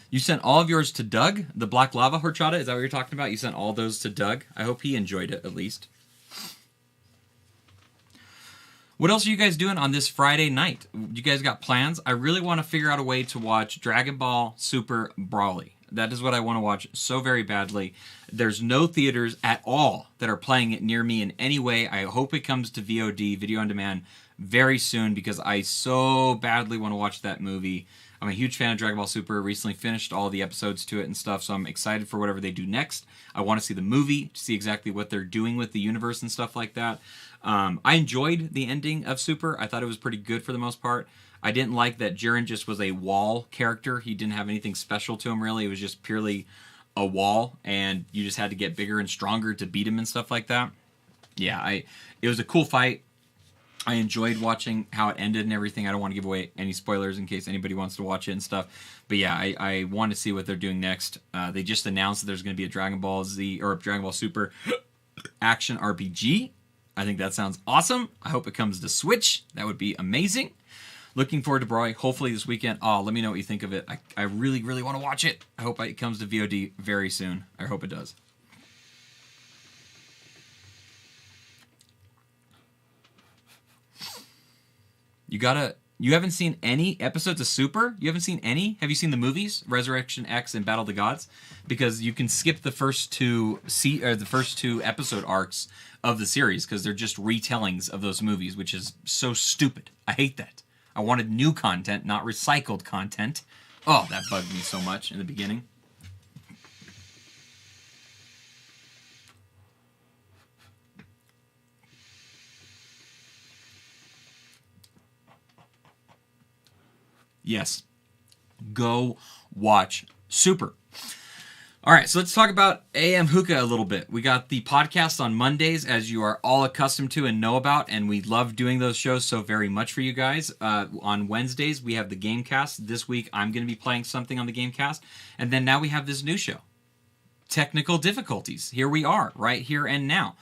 Speaker 1: You sent all of yours to Doug, the black lava horchata. Is that what you're talking about? You sent all those to Doug. I hope he enjoyed it at least. What else are you guys doing on this Friday night? You guys got plans? I really want to figure out a way to watch Dragon Ball Super Broly. That is what I want to watch so very badly. There's no theaters at all that are playing it near me in any way. I hope it comes to VOD, video on demand, very soon because I so badly want to watch that movie. I'm a huge fan of Dragon Ball Super. Recently finished all the episodes to it and stuff, so I'm excited for whatever they do next. I want to see the movie to see exactly what they're doing with the universe and stuff like that. I enjoyed the ending of Super. I thought it was pretty good for the most part. I didn't like that Jiren just was a wall character. He didn't have anything special to him, really. It was just purely a wall, and you just had to get bigger and stronger to beat him and stuff like that. Yeah, it was a cool fight. I enjoyed watching how it ended and everything. I don't want to give away any spoilers in case anybody wants to watch it and stuff. But yeah, I want to see what they're doing next. They just announced that there's going to be a Dragon Ball Z or Dragon Ball Super action RPG. I think that sounds awesome. I hope it comes to Switch. That would be amazing. Looking forward to Broly. Hopefully this weekend. Oh, let me know what you think of it. I really, really want to watch it. I hope it comes to VOD very soon. I hope it does. You haven't seen any episodes of Super? You haven't seen any? Have you seen the movies, Resurrection X and Battle of the Gods? Because you can skip the first two episode arcs of the series because they're just retellings of those movies, which is so stupid. I hate that. I wanted new content, not recycled content. Oh, that bugged me so much in the beginning. Yes. Go watch Super. All right, so let's talk about AM Hookah a little bit. We got the podcast on Mondays, as you are all accustomed to and know about, and we love doing those shows so very much for you guys. On Wednesdays, we have the Gamecast. This week, I'm going to be playing something on the Gamecast. And then now we have this new show, Technical Difficulties. Here we are, right here and now.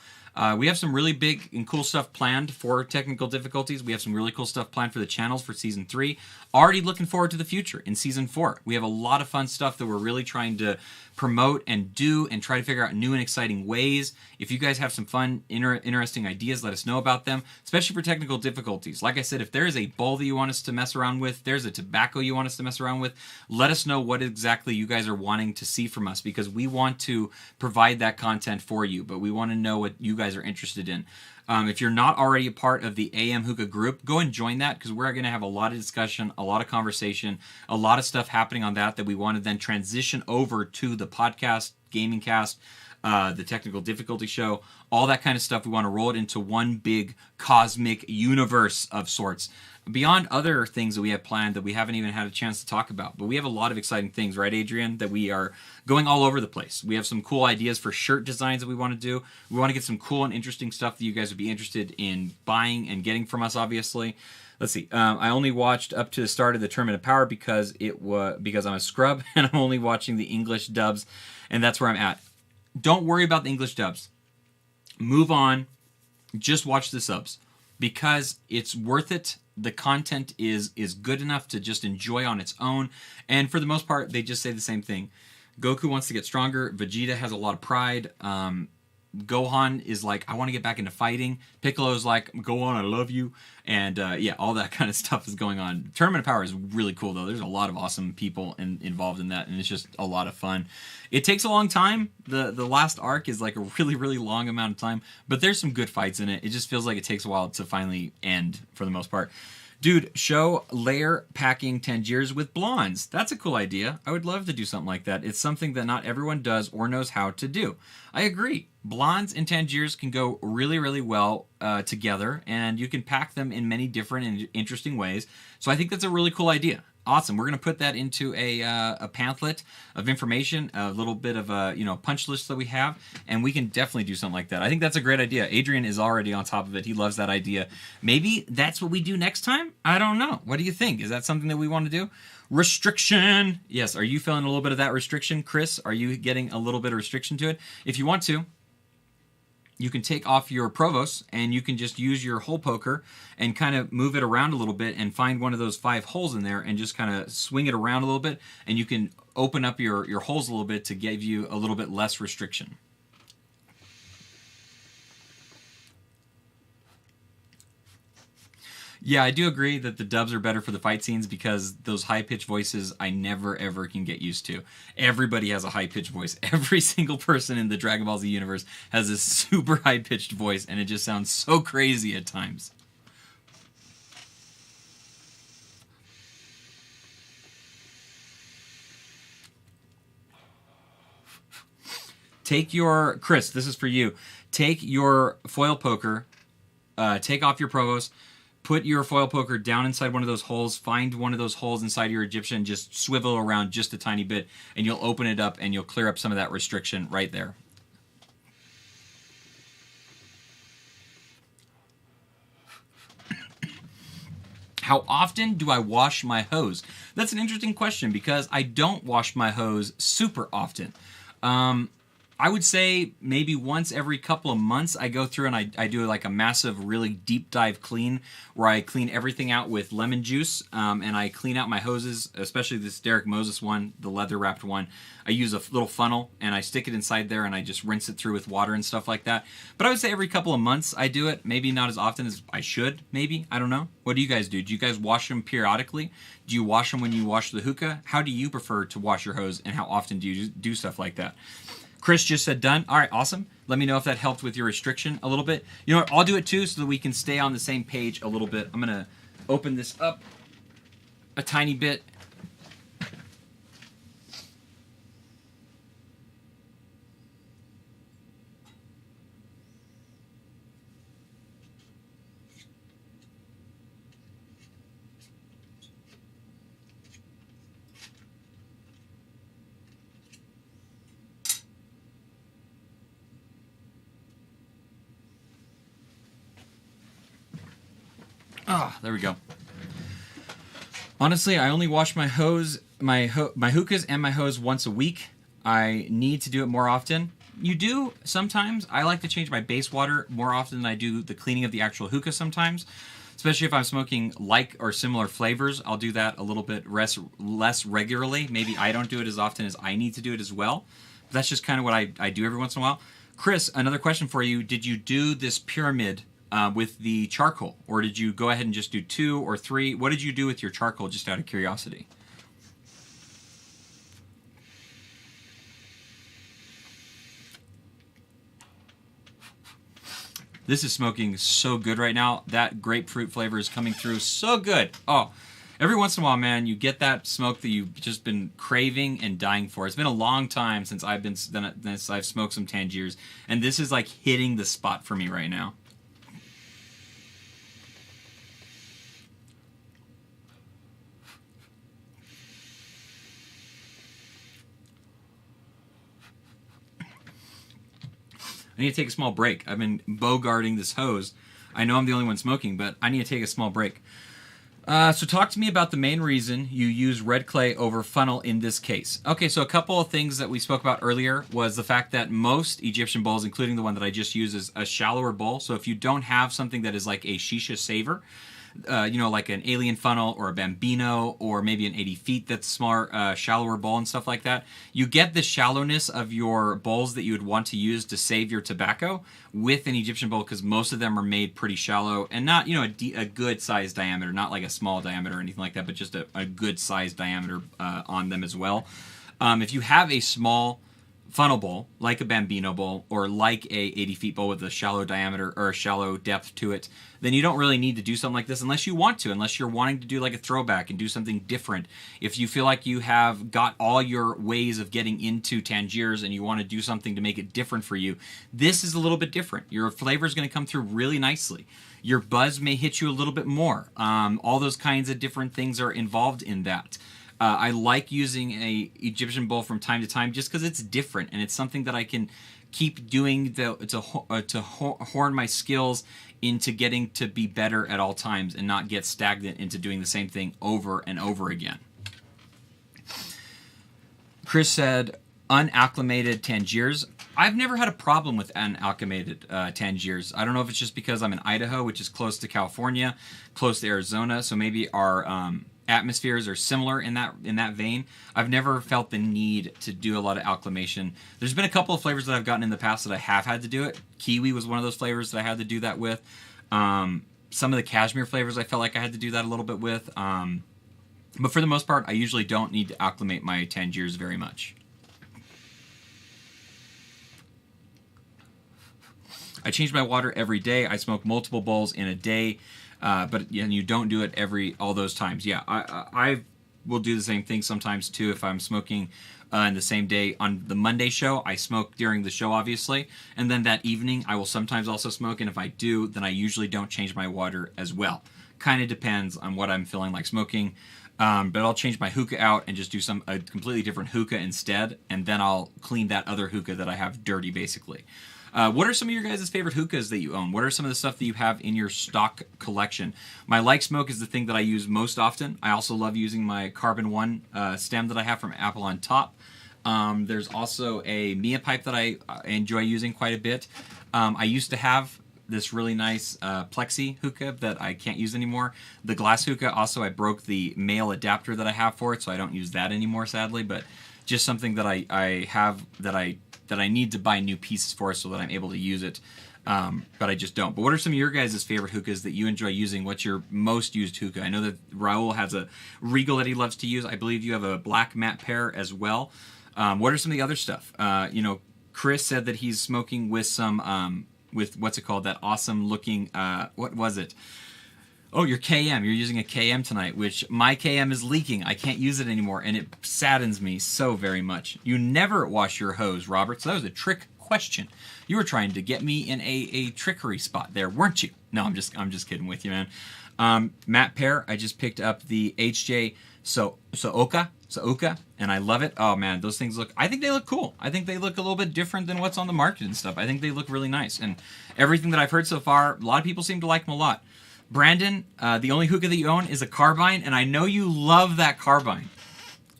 Speaker 1: We have some really big and cool stuff planned for Technical Difficulties. We have some really cool stuff planned for the channels for Season 3. Already looking forward to the future in Season 4. We have a lot of fun stuff that we're really trying to promote and do and try to figure out new and exciting ways. If you guys have some fun, interesting ideas, let us know about them, especially for Technical Difficulties. Like I said, if there is a bowl that you want us to mess around with, there's a tobacco you want us to mess around with, let us know what exactly you guys are wanting to see from us because we want to provide that content for you, but we want to know what you guys are interested in. If you're not already a part of the AM Hookah group, go and join that because we're going to have a lot of discussion, a lot of conversation, a lot of stuff happening on that we want to then transition over to the podcast, Gaming Cast, the Technical Difficulty Show, all that kind of stuff. We want to roll it into one big cosmic universe of sorts. Beyond other things that we have planned that we haven't even had a chance to talk about. But we have a lot of exciting things, right, Adrian, that we are going all over the place. We have some cool ideas for shirt designs that we want to do. We want to get some cool and interesting stuff that you guys would be interested in buying and getting from us, obviously. Let's see. I only watched up to the start of the Tournament of Power because I'm a scrub, and I'm only watching the English dubs, and that's where I'm at. Don't worry about the English dubs. Move on. Just watch the subs because it's worth it. The content is good enough to just enjoy on its own. And for the most part, they just say the same thing. Goku wants to get stronger. Vegeta has a lot of pride. Gohan is like, I want to get back into fighting. Piccolo's like, Gohan, I love you. And yeah, all that kind of stuff is going on. Tournament of Power is really cool, though. There's a lot of awesome people involved in that, and it's just a lot of fun. It takes a long time. The last arc is like a really, really long amount of time, but there's some good fights in it. It just feels like it takes a while to finally end for the most part. Dude, show layer packing Tangiers with blondes. That's a cool idea. I would love to do something like that. It's something that not everyone does or knows how to do. I agree. Blondes and Tangiers can go really, really well together, and you can pack them in many different and interesting ways. So I think that's a really cool idea. Awesome. We're going to put that into a pamphlet of information, a little bit of a punch list that we have, and we can definitely do something like that. I think that's a great idea. Adrian is already on top of it. He loves that idea. Maybe that's what we do next time? I don't know. What do you think? Is that something that we want to do? Restriction. Yes. Are you feeling a little bit of that restriction, Chris? Are you getting a little bit of restriction to it? If you want to, you can take off your Provost and you can just use your hole poker and kind of move it around a little bit and find one of those 5 holes in there and just kind of swing it around a little bit, and you can open up your holes a little bit to give you a little bit less restriction. Yeah, I do agree that the dubs are better for the fight scenes because those high-pitched voices I never, ever can get used to. Everybody has a high-pitched voice. Every single person in the Dragon Ball Z universe has this super high-pitched voice, and it just sounds so crazy at times. Take your... Chris, this is for you. Take your foil poker, take off your Provost, put your foil poker down inside one of those holes, find one of those holes inside your Egyptian, just swivel around just a tiny bit, and you'll open it up and you'll clear up some of that restriction right there. How often do I wash my hose? That's an interesting question because I don't wash my hose super often. I would say maybe once every couple of months I go through and I do like a massive, really deep dive clean where I clean everything out with lemon juice, and I clean out my hoses, especially this Derek Moses one, the leather wrapped one. I use a little funnel and I stick it inside there and I just rinse it through with water and stuff like that. But I would say every couple of months I do it. Maybe not as often as I should, maybe. I don't know. What do you guys do? Do you guys wash them periodically? Do you wash them when you wash the hookah? How do you prefer to wash your hose, and how often do you do stuff like that? Chris just said done. All right, awesome. Let me know if that helped with your restriction a little bit. You know what? I'll do it too so that we can stay on the same page a little bit. I'm going to open this up a tiny bit. Ah, there we go. Honestly, I only wash my hose, my hookahs and my hose once a week. I need to do it more often. You do sometimes. I like to change my base water more often than I do the cleaning of the actual hookah sometimes. Especially if I'm smoking like or similar flavors, I'll do that a little bit less regularly. Maybe I don't do it as often as I need to do it as well. But that's just kind of what I do every once in a while. Chris, another question for you. Did you do this pyramid with the charcoal, or did you go ahead and just do 2 or 3? What did you do with your charcoal, just out of curiosity? This is smoking so good right now. That grapefruit flavor is coming through so good. Oh, every once in a while, man, you get that smoke that you've just been craving and dying for. It's been a long time since I've smoked some Tangiers, and this is like hitting the spot for me right now. I need to take a small break. I've been bogarting this hose. I know I'm the only one smoking, but I need to take a small break.
Speaker 2: So talk to me about the main reason you use red clay over funnel in this case. Okay, so a couple of things that we spoke about earlier was the fact that most Egyptian bowls, including the one that I just used, is a shallower bowl. So if you don't have something that is like a shisha saver, like an alien funnel or a bambino or maybe an 80 feet that's smaller, shallower bowl and stuff like that, you get the shallowness of your bowls that you would want to use to save your tobacco with an Egyptian bowl, because most of them are made pretty shallow and not, a good size diameter, not like a small diameter or anything like that, but just a good size diameter on them as well. If you have a small funnel bowl, like a bambino bowl or like a 80 feet bowl with a shallow diameter or a shallow depth to it, then you don't really need to do something like this unless you want to, unless you're wanting to do like a throwback and do something different. If you feel like you have got all your ways of getting into Tangiers and you want to do something to make it different for you, this is a little bit different. Your flavor is going to come through really nicely. Your buzz may hit you a little bit more. All those kinds of different things are involved in that. I like using a Egyptian bowl from time to time just because it's different and it's something that I can keep doing to horn my skills into getting to be better at all times and not get stagnant into doing the same thing over and over again. Chris said, unacclimated Tangiers. I've never had a problem with unacclimated Tangiers. I don't know if it's just because I'm in Idaho, which is close to California, close to Arizona, so maybe our atmospheres are similar in that vein. I've never felt the need to do a lot of acclimation. There's been a couple of flavors that I've gotten in the past that I have had to do it. Kiwi was one of those flavors that I had to do that with. Some of the cashmere flavors I felt like I had to do that a little bit with. But for the most part, I usually don't need to acclimate my Tangiers very much. I change my water every day. I smoke multiple bowls in a day. But you don't do it all those times. Yeah, I will do the same thing sometimes too. If I'm smoking in the same day on the Monday show, I smoke during the show, obviously, and then that evening I will sometimes also smoke. And if I do, then I usually don't change my water as well. Kind of depends on what I'm feeling like smoking. But I'll change my hookah out and just do a completely different hookah instead, and then I'll clean that other hookah that I have dirty, basically. What are some of your guys' favorite hookahs that you own? What are some of the stuff that you have in your stock collection? My Like Smoke is the thing that I use most often. I also love using my Carbon 1 stem that I have from Apple on Top. There's also a Mia pipe that I enjoy using quite a bit. I used to have this really nice plexi hookah that I can't use anymore. The glass hookah, also I broke the male adapter that I have for it, so I don't use that anymore, sadly, but just something that I have that I need to buy new pieces for so that I'm able to use it, but I just don't. But what are some of your guys' favorite hookahs that you enjoy using? What's your most used hookah? I know that Raul has a Regal that he loves to use. I believe you have a black matte pear as well. What are some of the other stuff? Chris said that he's smoking with some, with what's it called? That awesome looking, what was it? Oh, your KM. You're using a KM tonight, which my KM is leaking. I can't use it anymore, and it saddens me so very much. You never wash your hose, Robert, so that was a trick question. You were trying to get me in a trickery spot there, weren't you? No, I'm just kidding with you, man. Matt Pear, I just picked up the HJ Hookah, and I love it. Oh, man, those things I think they look cool. I think they look a little bit different than what's on the market and stuff. I think they look really nice, and everything that I've heard so far, a lot of people seem to like them a lot. Brandon, the only hookah that you own is a carbine, and I know you love that carbine.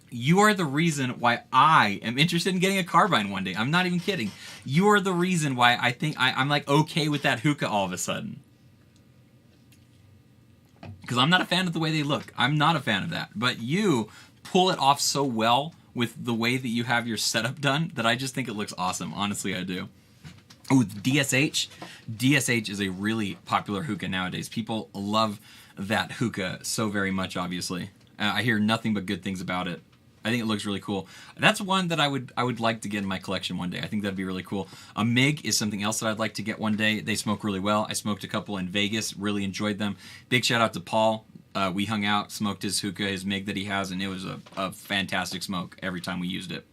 Speaker 2: You are the reason why I am interested in getting a carbine one day. I'm not even kidding. You are the reason why I think I'm like okay with that hookah all of a sudden. Because I'm not a fan of the way they look. I'm not a fan of that. But you pull it off so well with the way that you have your setup done that I just think it looks awesome. Honestly, I do. Oh, DSH. DSH is a really popular hookah nowadays. People love that hookah so very much, obviously. I hear nothing but good things about it. I think it looks really cool. That's one that I would like to get in my collection one day. I think that'd be really cool. A MIG is something else that I'd like to get one day. They smoke really well. I smoked a couple in Vegas, really enjoyed them. Big shout out to Paul. We hung out, smoked his hookah, his MIG that he has, and it was a fantastic smoke every time we used it.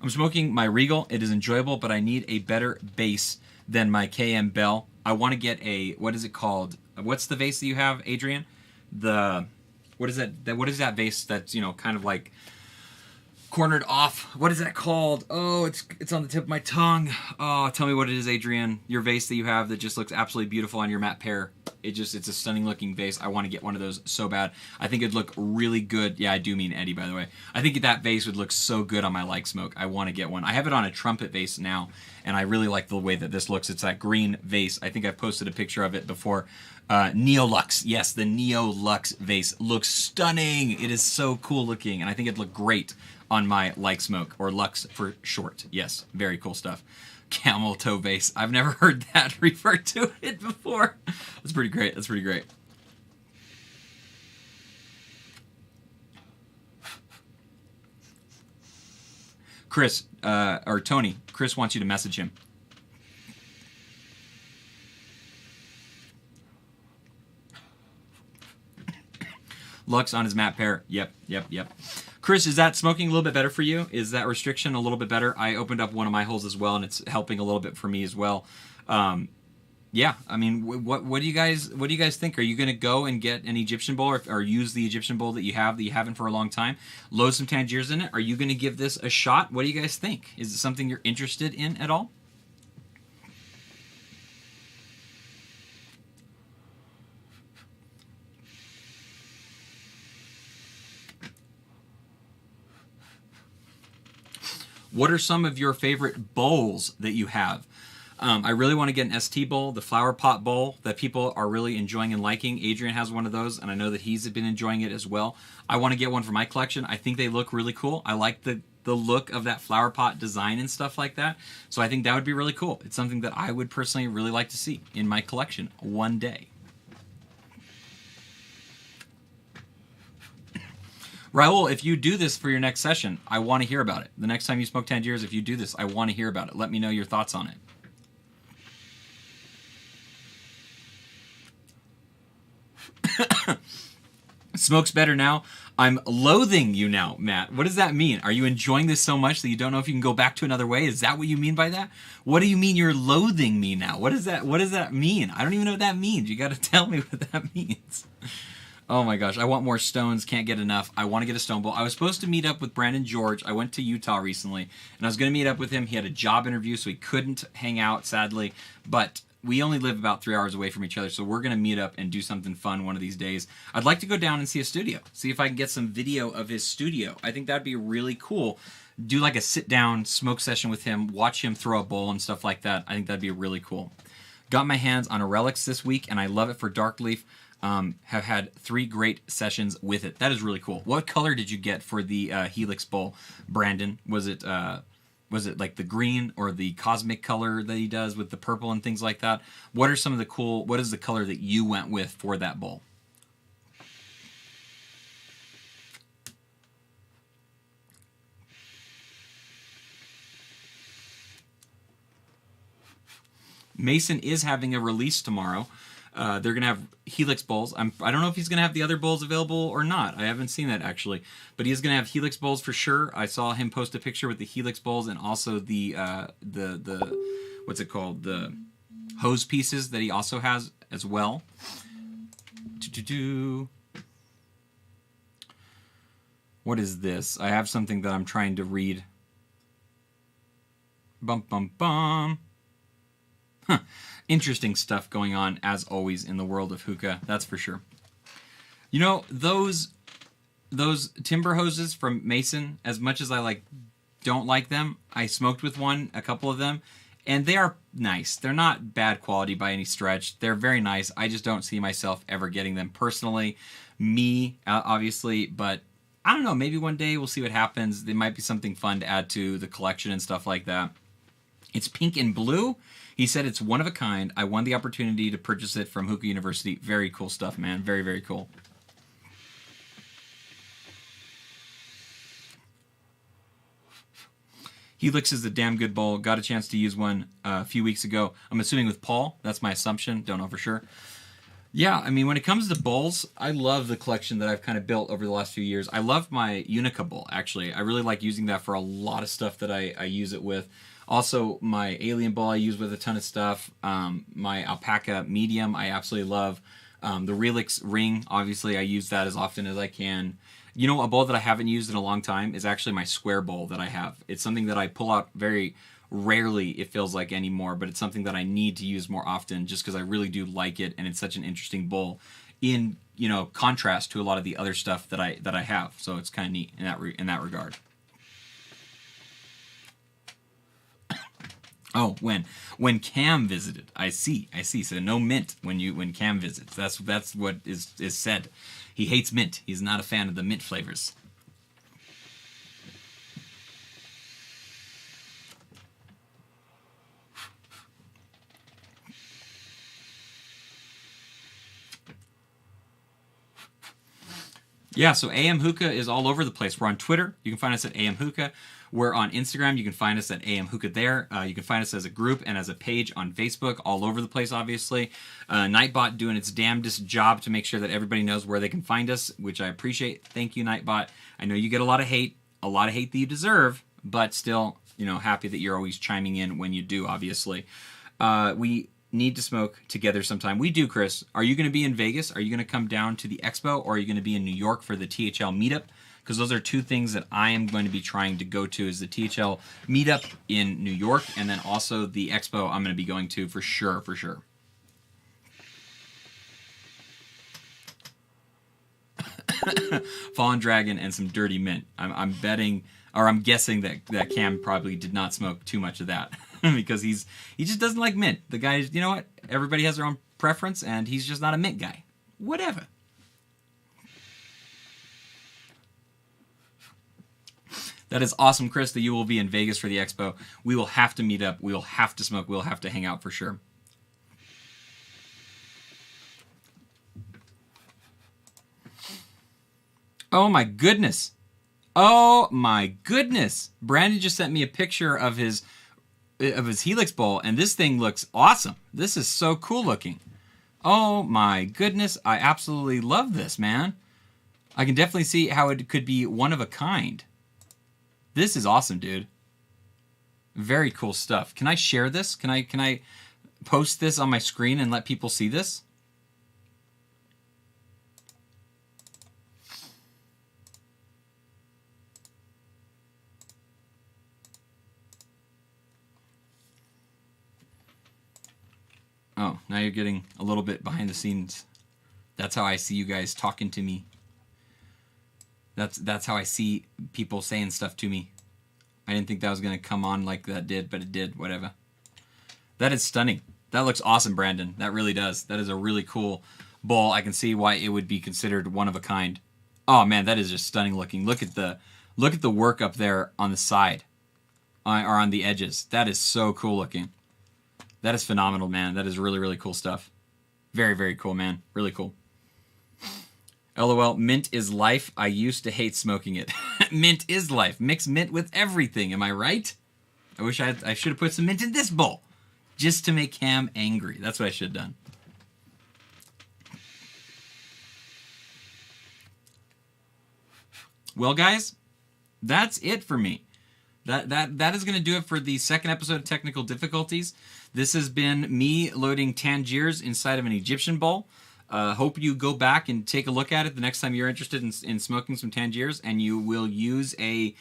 Speaker 2: I'm smoking my Regal. It is enjoyable, but I need a better base than my KM Bell. I want to get what is it called? What's the vase that you have, Adrian? What is that vase that's, kind of like cornered off. What is that called? Oh, it's on the tip of my tongue. Oh, tell me what it is, Adrian. Your vase that you have that just looks absolutely beautiful on your matte pear. It's a stunning looking vase. I want to get one of those so bad. I think it'd look really good. Yeah, I do mean Eddie, by the way. I think that vase would look so good on my like smoke. I want to get one. I have it on a trumpet vase now, and I really like the way that this looks. It's that green vase. I think I've posted a picture of it before. Neolux. Yes, the Neolux vase looks stunning. It is so cool looking, and I think it'd look great on my like smoke, or Lux for short. Yes, very cool stuff. Camel toe vase. I've never heard that referred to it before. That's pretty great. That's pretty great. Chris, or Tony, Chris wants you to message him. Lux on his matte pear. Yep. Chris, is that smoking a little bit better for you? Is that restriction a little bit better? I opened up one of my holes as well, and it's helping a little bit for me as well. Yeah, I mean, what do you guys think? Are you going to go and get an Egyptian bowl, or use the Egyptian bowl that you haven't for a long time? Load some Tangiers in it. Are you going to give this a shot? What do you guys think? Is it something you're interested in at all? What are some of your favorite bowls that you have? I really want to get an ST bowl, the flower pot bowl that people are really enjoying and liking. Adrian has one of those, and I know that he's been enjoying it as well. I want to get one for my collection. I think they look really cool. I like the look of that flower pot design and stuff like that. So I think that would be really cool. It's something that I would personally really like to see in my collection one day. Raul, if you do this for your next session, I want to hear about it. The next time you smoke Tangiers, if you do this, I want to hear about it. Let me know your thoughts on it. Smokes better now. I'm loathing you now, Matt. What does that mean? Are you enjoying this so much that you don't know if you can go back to another way? Is that what you mean by that? What do you mean you're loathing me now? What does that mean? I don't even know what that means. You got to tell me what that means. Oh my gosh, I want more stones, can't get enough. I want to get a stone bowl. I was supposed to meet up with Brandon George. I went to Utah recently, and I was going to meet up with him. He had a job interview, so he couldn't hang out, sadly. But we only live about 3 hours away from each other, so we're going to meet up and do something fun one of these days. I'd like to go down and see a studio, see if I can get some video of his studio. I think that'd be really cool. Do like a sit-down smoke session with him, watch him throw a bowl and stuff like that. I think that'd be really cool. Got my hands on a Relics this week, and I love it for Dark Leaf. Have had 3 great sessions with it. That is really cool. What color did you get for the Helix bowl, Brandon? Was it like the green or the cosmic color that he does with the purple and things like that? What are some of the cool? What is the color that you went with for that bowl? Mason is having a release tomorrow. They're going to have Helix bowls. I don't know if he's going to have the other bowls available or not. I haven't seen that, actually. But he's going to have Helix bowls for sure. I saw him post a picture with the Helix bowls and also the what's it called? The hose pieces that he also has as well. What is this? I have something that I'm trying to read. Bum, bum, bum. Huh. Interesting stuff going on, as always, in the world of hookah, that's for sure. You know, those timber hoses from Mason, as much as I don't like them, I smoked with a couple of them, and they are nice. They're not bad quality by any stretch. They're very nice. I just don't see myself ever getting them personally. Me, obviously, but I don't know. Maybe one day we'll see what happens. There might be something fun to add to the collection and stuff like that. It's pink and blue. He said it's one of a kind. I won the opportunity to purchase it from Hookah University. Very cool stuff, man. Very, very cool. Helix is a damn good bowl. Got a chance to use one a few weeks ago. I'm assuming with Paul. That's my assumption. Don't know for sure. Yeah, I mean, when it comes to bowls, I love the collection that I've kind of built over the last few years. I love my Unica bowl, actually. I really like using that for a lot of stuff that I use it with. Also, my Alien bowl I use with a ton of stuff. My Alpaca medium I absolutely love. The Relix ring, obviously, I use that as often as I can. You know, a bowl that I haven't used in a long time is actually my square bowl that I have. It's something that I pull out very rarely, it feels like, anymore, but it's something that I need to use more often just because I really do like it, and it's such an interesting bowl in, you know, contrast to a lot of the other stuff that I have. So it's kind of neat in that regard. Oh, when Cam visited, I see. So no mint when Cam visits. That's what is said. He hates mint. He's not a fan of the mint flavors. Yeah, so AM Hookah is all over the place. We're on Twitter. You can find us at AM Hookah. We're on Instagram. You can find us at AM Hookah there. You can find us as a group and as a page on Facebook, all over the place, obviously. Nightbot doing its damnedest job to make sure that everybody knows where they can find us, which I appreciate. Thank you, Nightbot. I know you get a lot of hate that you deserve, but still, you know, happy that you're always chiming in when you do, obviously. We need to smoke together sometime. We do, Chris. Are you going to be in Vegas? Are you going to come down to the expo, or are you going to be in New York for the THL meetup? Because those are two things that I am going to be trying to go to, is the THL meetup in New York, and then also the expo I'm going to be going to for sure. Fallen Dragon and some Dirty Mint. I'm betting, or I'm guessing that Cam probably did not smoke too much of that because he just doesn't like mint. The guy, you know what? Everybody has their own preference, and he's just not a mint guy. Whatever. That is awesome, Chris, that you will be in Vegas for the expo. We will have to meet up. We will have to smoke. We'll have to hang out for sure. Oh my goodness. Oh my goodness. Brandon just sent me a picture of his Helix bowl, and this thing looks awesome. This is so cool looking. Oh my goodness. I absolutely love this, man. I can definitely see how it could be one of a kind. This is awesome, dude. Very cool stuff. Can I share this? Can I post this on my screen and let people see this? Oh, now you're getting a little bit behind the scenes. That's how I see you guys talking to me. That's how I see people saying stuff to me. I didn't think that was going to come on like that did, but it did. Whatever. That is stunning. That looks awesome, Brandon. That really does. That is a really cool bowl. I can see why it would be considered one of a kind. Oh man, that is just stunning looking. Look at the work up there on the side, or on the edges. That is so cool looking. That is phenomenal, man. That is really, really cool stuff. Very, very cool, man. Really cool. LOL, mint is life. I used to hate smoking it. Mint is life. Mix mint with everything. Am I right? I should have put some mint in this bowl. Just to make Cam angry. That's what I should have done. Well, guys, that's it for me. That is going to do it for the second episode of Technical Difficulties. This has been me loading Tangiers inside of an Egyptian bowl. Hope you go back and take a look at it the next time you're interested in smoking some Tangiers, and you will use a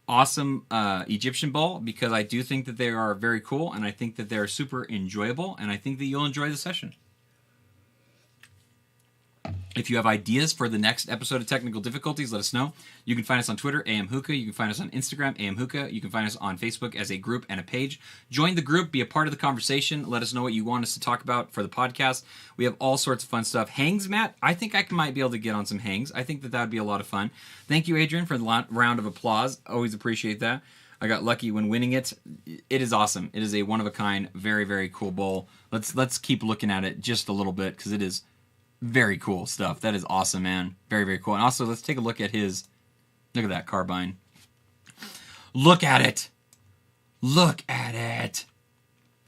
Speaker 2: awesome Egyptian bowl, because I do think that they are very cool, and I think that they're super enjoyable, and I think that you'll enjoy the session. If you have ideas for the next episode of Technical Difficulties, let us know. You can find us on Twitter, AM Hookah. You can find us on Instagram, AM Hookah. You can find us on Facebook as a group and a page. Join the group. Be a part of the conversation. Let us know what you want us to talk about for the podcast. We have all sorts of fun stuff. Hangs, Matt? I think I might be able to get on some hangs. I think that would be a lot of fun. Thank you, Adrian, for the round of applause. Always appreciate that. I got lucky when winning it. It is awesome. It is a one-of-a-kind, very, very cool bowl. Let's keep looking at it just a little bit, because it is very cool stuff. That is awesome, man. Very, very cool. And also, let's take a look at his... Look at that carbine. Look at it! Look at it!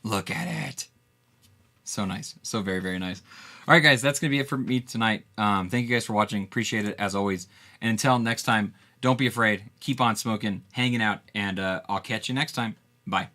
Speaker 2: Look at it! So nice. So very, very nice. All right, guys. That's going to be it for me tonight. Thank you guys for watching. Appreciate it, as always. And until next time, don't be afraid. Keep on smoking, hanging out, and I'll catch you next time. Bye.